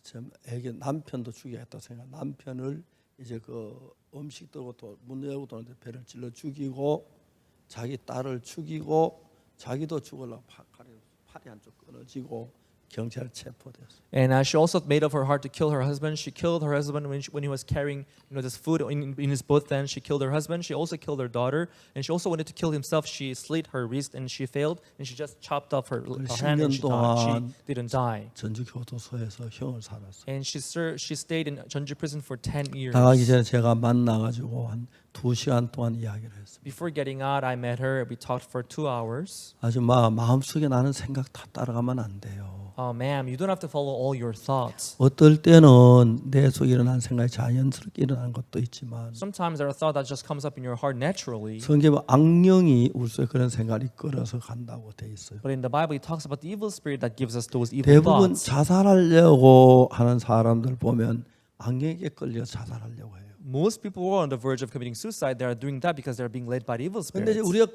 참 남편도 죽여야겠다 생각. 남편을 이제 음식 들고 또 문 열고 도는데 배를 찔러 죽이고 자기 딸을 죽이고 자기도 죽으려고 팔이 한쪽 끊어지고 경찰 체포됐어요. And she also made up her heart to kill her husband. She killed her husband when he was carrying this food in his both hands. She killed her husband. She also killed her daughter, and she also wanted to kill himself. She slit her wrist and she failed, and she just chopped off her hand and she didn't die. 전주 교도소에서 형을 살았어요. And she stayed in Jeonju prison for 10 years. 나가기 전에 제가 만나가지고 한 2시간 동안 이야기를 했습니다. Before getting out, I met her. We talked for 2 hours. 아주 마음속에 나는 생각 다 따라가면 안 돼요. Ma'am, you don't have to follow all your thoughts. 어떨 때는 내 속에 일어난 생각이 자연스럽게 일어나는 것도 있지만 Sometimes there are thoughts that just comes up in your heart naturally. 성경에 악령이 우리 속에 그런 생각을 이끌어서 간다고 돼 있어요. But in the Bible, it talks about the evil spirit that gives us those evil 대부분 thoughts. 자살하려고 하는 사람들 보면 악령에게 끌려 자살하려고 해요. Most people who are on the verge of committing suicide, they are doing that because they are being led by the evil 근데 이제 spirits. 우리가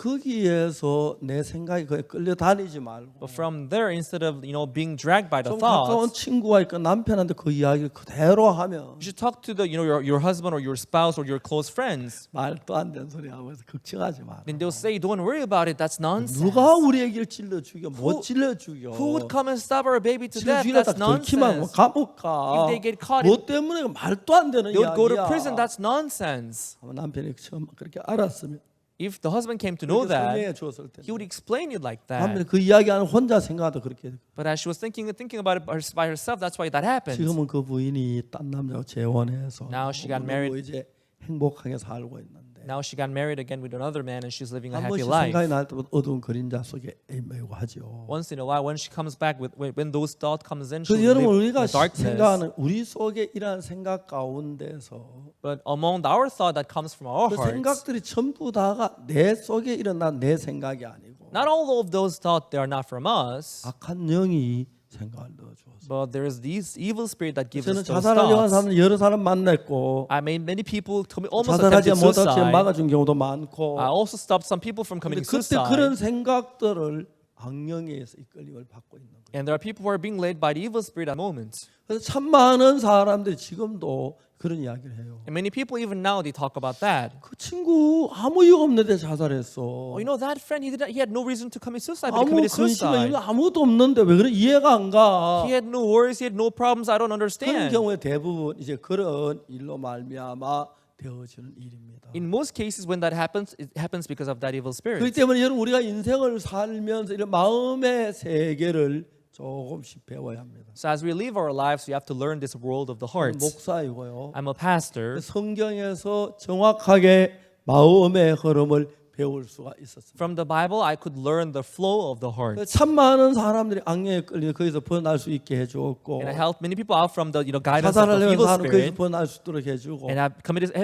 거기에서 내 생각이 거기에 끌려다니지 말고 But from there, instead of being dragged by the 좀 가까운 thoughts, 친구가 있고 남편한테 그 이야기를 그대로 하면 you should talk to your husband or your spouse or your close friends. 말도 안 되는 소리 하면서 걱정하지 마라. Then they'll say, "Don't worry about it. That's nonsense. 누가 우리 애기를 찔러 죽여? 못 찔러 죽여. Who would come and stab our baby to 지금 death? 죽이려다 That's 들키면 nonsense. 감옥 가. If they get caught 뭐 때문에 말도 안 되는 They would go to 이야기야. prison. That's nonsense." 아마 남편이 처음 그렇게 알았으면 If the husband came to know 그렇게 설명해 that, 줬을 he would 텐데. explain it like 남편이 that. 그 이야기하는 혼자 생각하다 그렇게. But as she was thinking about it by herself, that's why that happened. 지금은 그 부인이 딴 남자하고 재혼해서 Now she got 너무 married. 이제 행복하게 살고 있는데 Now she got married again with another man, and she's living a 한 happy 번씩 life. 생각이 날 때마다 어두운 그림자 속에 매고 하죠. Once in a while, when she comes back when those thoughts comes in, 그 she'll 여러분 live in 우리가 darkness. 생각하는 우리 속에 이러한 생각 가운데서 But among our thought that comes from our 그 hearts, 생각들이 전부 다가 내 속에 일어난 내 생각이 아니고 not all of those thoughts they are not from us, 악한 영이 생각을 넣어줘서. but there is these evil spirit that gives 저는 us those 자살하려고 하는 thoughts. 사람 여러 사람 만났고 I made many people almost 자살하지 attempted 못하게 suicide. 막아준 경우도 많고. I also stopped some people from 근데 committing 그때 suicide. 그런 생각들을 악령에서 이끌림을 받고 있는 거예요. And there are people who are being led by the evil spirit at moments. 그래서 참 많은 사람들이 지금도 그런 이야기를 해요. And many people even now they talk about that. 그 친구 아무 이유 없는데 자살했어. Oh, that friend he had no reason to commit suicide, but he 아무 committed 근심이 suicide. 아무도 없는데 왜 그래 이해가 안 가. He had no worries, he had no problems. I don't 그런 understand. 경우에 대부분 이제 그런 일로 말미암아 되어지는 일입니다. In most cases, when that happens, it happens because of that evil spirit. 그렇기 때문에 여러분 우리가 인생을 살면서 이런 마음의 세계를 조금씩 배워야 합니다. So as we live our lives, we have to learn this world of the heart. 목사이고요. I'm a pastor. 성경에서 정확하게 마음의 흐름을 배울 수가 있었습니다. From the Bible, I could learn the flow of the heart. 참 많은 사람들이 악령에 끌려 거기서 벗어날 수 있게 해주었고 And I helped many people out from the guidance of the 자살하려는 evil 사람 거기서 spirit. 벗어날 수 있도록 해주고 And I've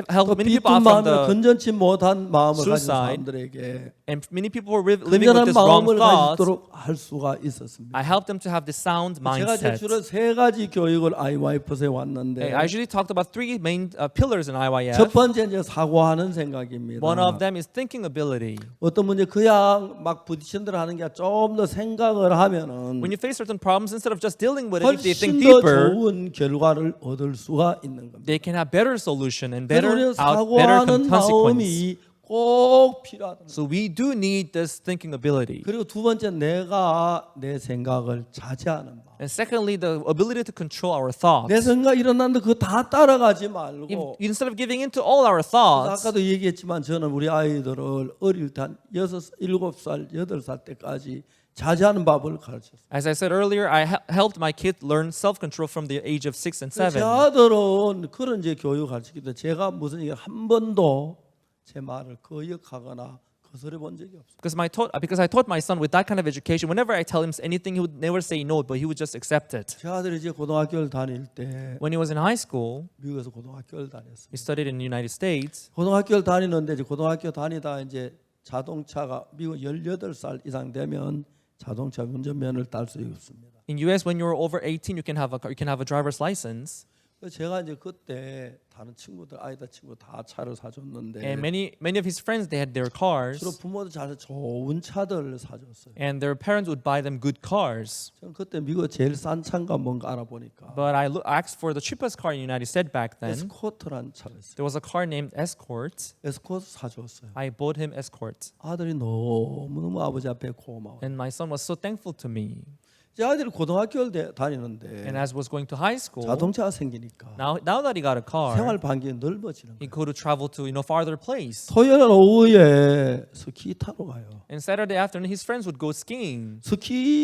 helped many 삐뚤 people out from 마음을 the 건전치 못한 마음을 가진 suicide. 사람들에게 and many people who were living with 건전한 this wrong 마음을 thoughts. 가지도록 할 수가 있었습니다. I helped them to have this sound 제가 제 mindset. 주로 세 가지 교육을 IYF에 왔는데 I usually talked about three main pillars in IYF. 첫 번째 이제 사고하는 생각입니다. One of them is thinking ability. 어떤 문제 그냥 막 부딪힌 대로 하는 게 좀 더 생각을 하면은 When you face certain problems, instead of just dealing with it, if they think 훨씬 더 deeper, 좋은 결과를 얻을 수가 있는 겁니다. they can have better solution and 그래서 better 우리는 better 사고하는 consequence. 마음이 꼭 필요하다. So we do need this thinking ability. 그리고 두 번째 내가 내 생각을 자제하는 법. And secondly, the ability to control our thoughts. 내 생각 일어났는데 그거 다 따라가지 If, 말고. instead of giving into all our thoughts, 아까도 얘기했지만 저는 우리 아이들을 어릴 때 한 6, 7살, 8살 때까지 자제하는 법을 가르쳤어요. as I said earlier, I helped my kids learn self-control from the age of 6 and 제 7. 아들은 그런 이제 교육 가르치기 때문에 제가 무슨 얘기 한 번도 제 말을 거역하거나 거스려 본 적이 없어요. Because I taught my son with that kind of education, whenever I tell him anything, he would never say no, but he would just accept it. 제 아들이 이제 고등학교를 다닐 때 When he was in high school, 미국에서 고등학교를 다녔어요. he studied in the United States. 고등학교를 다니는데 이제 고등학교 다니다 이제 자동차가 미국 18살 이상 되면 자동차 운전면허를 딸 수 있습니다. In US, when you're over 18, you can have a driver's license. 그래서 제가 이제 그때 다른 친구들 아이들 친구 다 차를 사줬는데 And many of his friends, they had their cars, 주로 부모들 잘 좋은 차들을 사줬어요. and their parents would buy them good cars. 저는 그때 미국 제일 싼 차가 뭔가 알아보니까 But I asked for the cheapest car in the United States back then. 에스코트라는 차가 있어요. There was a car named Escort. 에스코트 사줬어요. I bought him Escort. 아들이 너무너무 아버지 앞에 고마워. And my son was so thankful to me. 제 아들이 고등학교를 And 다니는데 as was going to high school, 자동차가 생기니까 now that he got a car, 생활 반경이 넓어지는 he 거예요. could travel to farther place. 토요일 오후에 스키 타러 가요. And Saturday afternoon, his friends would go skiing.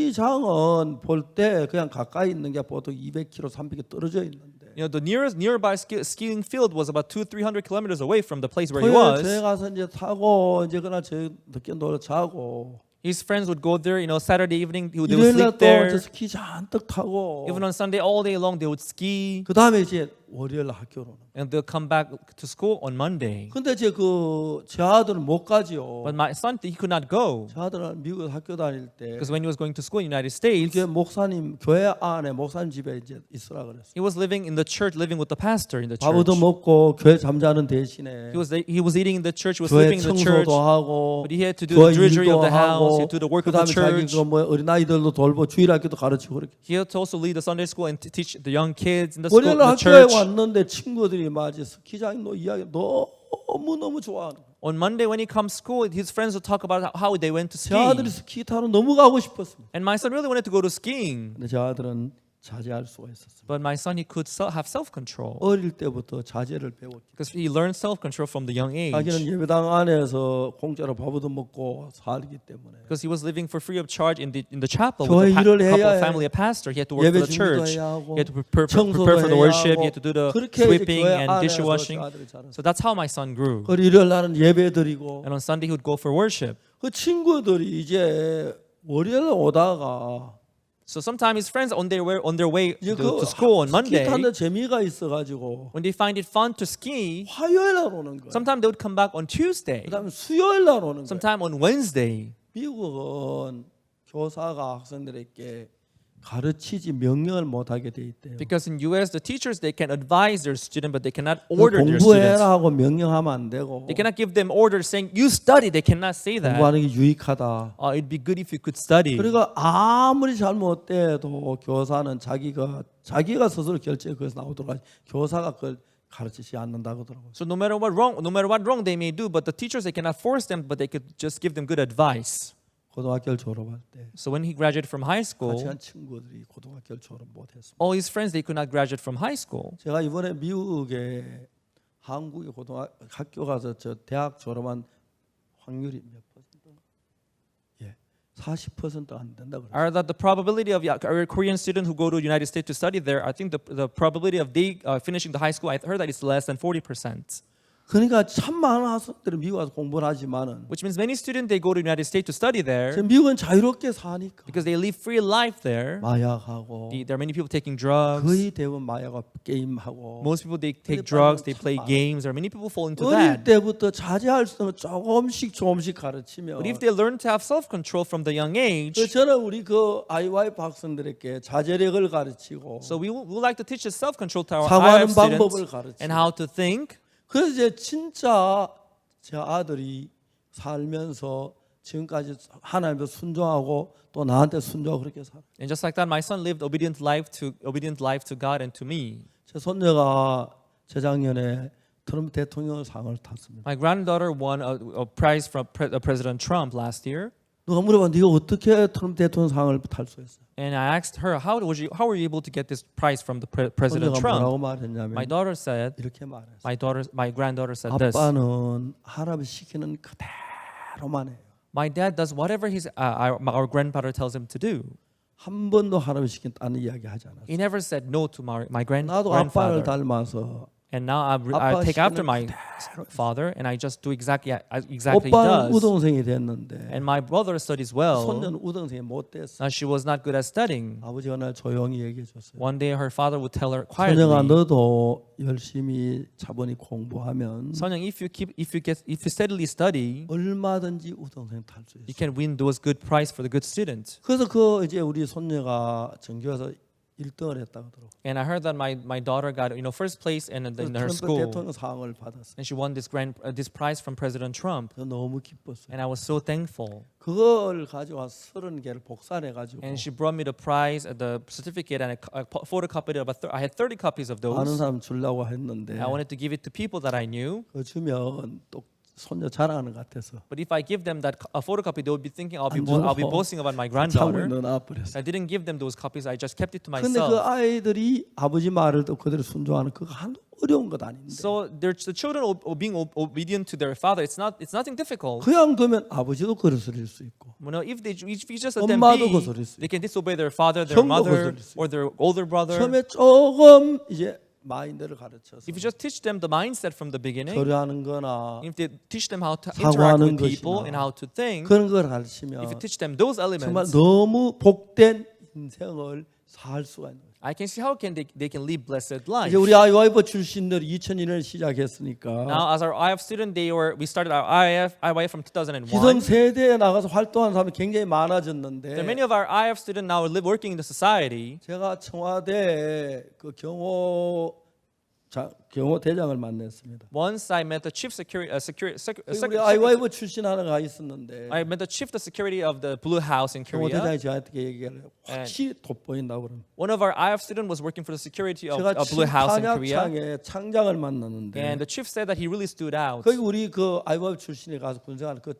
스키장은 볼 때 그냥 가까이 있는 게 보통 200km, 300km 떨어져 있는데 You know, the nearby skiing field was about 200-300 kilometers away from the place where he 토요일 저녁에 was. 가서 이제 타고 이제 그날 저 늦게 놀아 자고 His friends would go there. Saturday evening they would 일요일 sleep 날또 there. 스키 잔뜩 타고 Even on Sunday, all day long, they would ski, 그 다음에 이제 월요일 날 학교로 오는 거예요. and they'll come back to school on Monday. 근데 이제 제 아들은 못 가지요. But my son, he could not go 제 아들은 미국에서 학교 다닐 때 because when he was going to school in the United States, 이게 목사님 교회 안에 목사님 집에 이제 있으라 그랬어요. he was living in the church, living with the pastor in the church. 밥도 먹고 교회 잠자는 대신에 He was eating in the church, he was 교회 sleeping in the church, 청소도 하고 but he had to do 교회 the drudgery 일도 of the house, he 하고 had to do the work of 그다음에 the 자기 church. 그 뭐 어린아이들도 돌보 주일학교도 가르치고 그렇게. He had to also lead the Sunday school and teach the young kids in the 월요일 school, in 날 the 학교에 church. 왔는데 친구들이 맞이 스키장 이야기 너무 좋아하는 거예요. On Monday when he comes to school, his friends would talk about how they went to 제 아들이 ski. 스키 타러 너무 가고 싶었습니다. And my son really wanted to go to skiing. 근데 제 아들은 자제할 수가 있었습니다. But my son, he could have self-control 어릴 때부터 자제를 배웠기 because he learned self-control from the young 자기는 age. 예배당 안에서 공짜로 밥도 먹고 살기 때문에 Because he was living for free of charge in the chapel 교회 with a 일을 couple 해야 해. of family, a pastor. He had to work 예배 for the 준비도 church. 해야 하고 He had to prepare 청소도 for the 해야 worship. He 하고 had to do the 그렇게 이제 sweeping 교회 and 안에서 dishwashing. 제 아들이 자랐어요. So that's how my son grew. 그리고 일요일 날은 예배 드리고 And on Sunday he would go for worship. 그 친구들이 이제 월요일 오다가 So sometimes his friends on their way 이제 to school on 스키 Monday, 타는 재미가 있어가지고 when they find it fun to ski, 화요일 날 오는 거예요. sometimes they would come back on Tuesday, 그다음에 수요일 날 오는 거예요. sometime on Wednesday. 미국은 교사가 학생들에게 가르치지 명령을 못 하게 돼 있대요. Because in US, the teachers, they can advise their student, but they cannot order their students. 공부해라 하고 명령하면 안 되고 They cannot give them orders saying, you study. They cannot say that. 공부하는 게 유익하다. It'd be good if you could study. 그리고 아무리 잘못돼도 교사는 자기가 스스로 결정해 그래서 나오도록 하지 교사가 그걸 가르치지 않는다고 하더라고요. So no matter what wrong they may do, but the teachers, they cannot force them, but they could just give them good advice. 고등학교를 졸업할 때 So when he graduated from high 같이 school, 한 친구들이 고등학교를 졸업 못했습니다. all his friends, they could not graduate from high school. 제가 이번에 미국에 한국의 학교 가서 저 대학 졸업한 확률이 몇 퍼센트? 예, 40% 안 된다 그래요. Are that the probability of a Korean student who go to the United States to study there? I think the probability of they finishing the high school, I heard that it's less than 40%. 그러니까 참 많은 학생들이 미국 와서 공부를 하지만은 Which means many students they go to the United States to study there 미국은 자유롭게 사니까 because they live free life there. 마약하고 There are many people taking drugs. 거의 대부분 마약하고 게임하고 Most people they take 근데 drugs, 참 they play 많아. games. There are many people fall into 어릴 that. 때부터 자제할 수 있는 거 조금씩 가르치면 But if they learn to have self-control from the young age, 저는 우리 그 IYF 학생들에게 자제력을 가르치고 so we would like to teach the self-control to our 사고하는 IF 방법을 students 가르치고 and how to think. 그래서 이제 진짜 제 아들이 살면서 지금까지 하나님께 순종하고 또 나한테 순종하고 그렇게 살아. And just like that, my son lived obedient life to God and to me. 제 손녀가 재작년에 트럼프 대통령상을 탔습니다. My granddaughter won a prize from President Trump last year. 누가 물어봐, 네가 어떻게 트럼프 대통령상을 탈 수 있어? And I asked her, how were you able to get this prize from the President 손녀가 Trump? 뭐라고 말했냐면 My daughter said, 이렇게 말했어. my granddaughter said this. 아빠는 할아버지 시키는 그대로만 해요. My dad does whatever our grandfather tells him to do. 한 번도 할아버지 시킨다는 이야기 하지 않았어. He never said no to my 나도 아빠를 grandfather. 닮아서 And now I 아빠 take after 시키는 my 그대로 father, and I just do exactly he 오빠는 does. 우동생이 됐는데 And my brother studies well. 손녀는 우동생이 못 됐어. She was not good at studying. 아버지가 날 조용히 얘기해 줬어요. One day her father would tell her 손녀가 quietly, 너도 열심히 차분히 공부하면 "Sonyoung, if you steadily study, 얼마든지 우동생 탈 수 you 있어. can win those good prize for the good student." 그래서 그 이제 우리 손녀가 전교에서 1등을 했다고 들어. And I heard that my daughter got first place in her 트럼프 school, 대통령 상을 받았어. and she won this prize from President Trump. 저 너무 기뻤어요. And I was so thankful. 그걸 가지고 30개를 복사해 가지고 And she brought me the prize, the certificate, and I photocopied it. I had 30 copies of 아는 those. 사람 주려고 했는데 I wanted to give it to people that I knew. 그 주면 또 손녀 자랑하는 것 같아서 But if I give them a photocopy, they would be thinking I'll be 안 주고 boasting about my 창문에 granddaughter. 넣어버렸어. I didn't give them those copies. I just kept it to 근데 그 myself. 아이들이 아버지 말을 또 그대로 순종하는 그거 한 어려운 것 아닌데. So the children being obedient to their father, it's nothing difficult. 그냥 두면 아버지도 거스릴 수 있고 If you just let them 엄마도 be, 거스릴 수 they can disobey their father, their 형도 mother, 거스릴 수 or their older brother. 처음에 조금 이제 마인드를 가르쳐서 If you just teach them the mindset from the beginning, 교류하는 거나 if they teach them how to 사고하는 interact with people 것이나 and how to think, 그런 걸 if you 가르치면 teach them those 정말 elements, 너무 복된 인생을 살 수가 있는 거예요. I can see how they can live blessed 이제 life. 우리 아이와이프 출신들이 2002년에 시작했으니까 Now, as our IF student, we started our IF from 2001. 기성 세대에 나가서 활동하는 사람이 굉장히 There are 많아졌는데 many of our IF students now working in the society. 제가 청와대 그 경호 대장을 만났습니다. Once I met the chief 우리 아이와이프 출신 하나가 있었는데 I met the chief of security of the Blue House in 경호 Korea. 대장이 저한테 얘기를 해요. 확실히 돋보인다고 그러면 One of our IF students was working for the security of 제가 Blue House in Korea, 탄약창에 창장을 만났는데 and the chief said that he really stood out. 거기 우리 그 아이와이프 출신에 가서 군생하는 그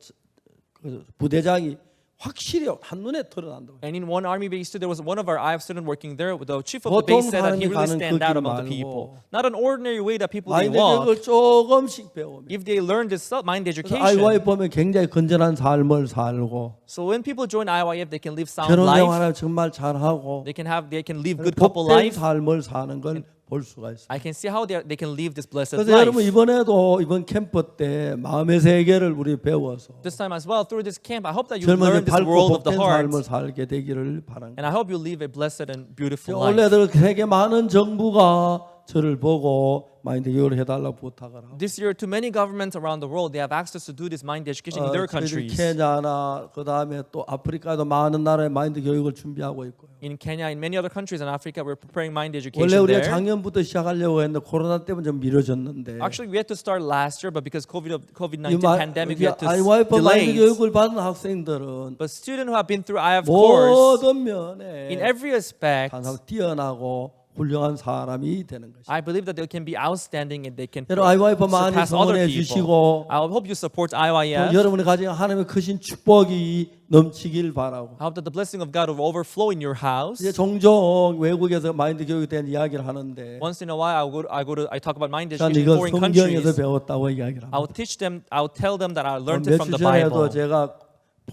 부대장이 확실히 한눈에 드러난다고. And in one army base too, there was one of our IF students working there. The chief of the 보통 base said that he 사람이 really 가는 stand 그 out 길 among the 말고 people. Not an ordinary way that people they 마인드 walk. 교육을 조금씩 배우면 If they learn this mind education, 아이와이프 보면 굉장히 건전한 삶을 살고 so when people join IYF, they can live sound 결혼 life. 생활을 정말 잘하고 They can live good couple 복된 life. 삶을 사는 걸 볼 수가 있어요. I can see how they can live this blessed 그래서 life. 여러분 이번에도 이번 캠프 때 마음의 세계를 우리 배워서 This time as well, through this camp, I hope that you 젊은 learn this 밝고 world of the 복된 heart, 삶을 살게 되기를 바랍니다. and I hope you live a blessed and beautiful life. 원래들 세계 많은 정부가 저를 보고 마인드 교육을 해달라고 부탁을 하고 This year, to many governments around the world, they have asked us to do this mind education in their 저희들 countries. 케냐나 그 다음에 또 아프리카도 많은 나라에 마인드 교육을 준비하고 있고요. In Kenya, in many other countries in Africa, we're preparing mind 원래 education 우리가 there. 작년부터 시작하려고 했는데 코로나 때문에 좀 미뤄졌는데 Actually, we had to start last year, but because COVID-19 이 pandemic, we had to 아이와이프 마인드 delay. 교육을 받은 학생들은 But students who have been through IF course, 모든 면에 in every aspect, 항상 뛰어나고 훌륭한 사람이 되는 것이죠. I believe that they can be outstanding and they can 여러분 아이와이프 많이 surpass other 성원해 people. 주시고 I hope you support 또 IYF. 여러분의 가정에 하나님의 크신 축복이 넘치길 바라고. I hope that the blessing of God will overflow in your house. 이제 종종 외국에서 마인드 교육에 대한 이야기를 하는데 Once in a while, I talk about mind 전 education in 이거 foreign 성경에서 countries. 배웠다고 이야기를 I will 합니다. tell them that I learned it from 며칠 the 전에도 Bible. 제가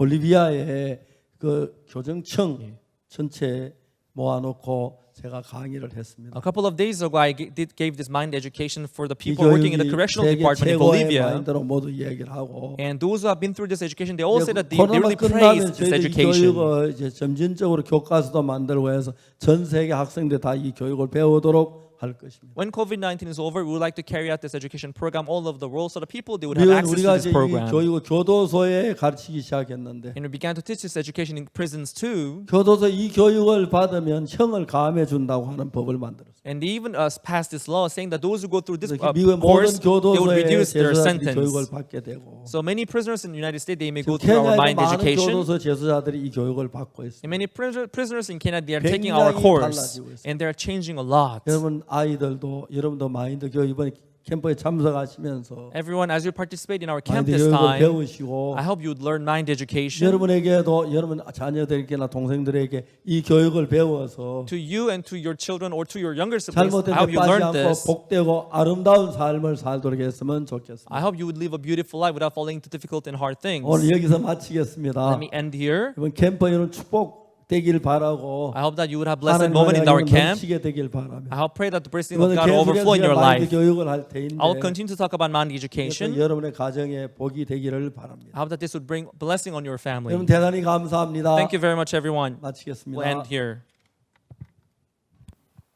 볼리비아에 그 교정청 전체 모아놓고 제가 강의를 했습니다. A couple of days ago, I gave this mind education for the 이 people working in the 교육이 correctional 세계 department in 최고의 Bolivia. 마인드로 모두 이야기를 하고 And those who have been through this education, they all say that they 코로나 really 끝나면 praise this 저희들 이 education. 교육을 이제 점진적으로 교과서도 만들고 해서 전 세계 학생들 다 이 교육을 배우도록 할 것입니다. When COVID-19 is over, we would like to carry out this education program all over the world so the people they would have 우리는 access to 우리가 this 이제 이 program. 교육을 교도소에 가르치기 시작했는데 And we began to teach this education in prisons too. 교도소 이 교육을 받으면 형을 가함해 준다고 하는 법을 만들었어요. And they even passed this law saying that those who go through this 미국의 course, 모든 they would 교도소에 reduce their 제소자들이 교육을 sentence. 받게 되고 So many prisoners in the United States, they may go through our 케냐에도 mind 많은 education. 교도소 제소자들이 이 교육을 받고 있습니다. And many prisoners in Canada, they are taking our 굉장히 course. 달라지고 있습니다. And they are changing a lot. 여러분 아이들도 여러분도 마인드 교육 이번에 캠프에 참석하시면서 Everyone, as you participate in our camp 마인드 this 교육을 time, 배우시고 I hope you would learn mind education. 여러분에게도 여러분 자녀들에게나 동생들에게 이 교육을 배워서 To you and to your children or to your younger siblings, 잘못된 I 데 hope you 빠지지 learned 않고 this. 복되고 아름다운 삶을 살도록 했으면 좋겠습니다. I hope you would live a beautiful life without falling into difficult and hard things. 오늘 여기서 마치겠습니다. Let me end here. 이번 캠프 이런 축복 되길 바라고 I hope that you would have blessed 하나님의 moment in our 은혜가 camp. 넘치게 되길 바랍니다. I hope pray that the blessing of 이번에 God overflow in your 계속해서 마인드 life. 교육을 할 테인데 I will continue to talk about mind 이것도 education. 여러분의 가정에 복이 되기를 바랍니다. I hope that this would bring blessing on your family. 여러분 대단히 감사합니다. Thank you very much, everyone. 마치겠습니다. We'll end here.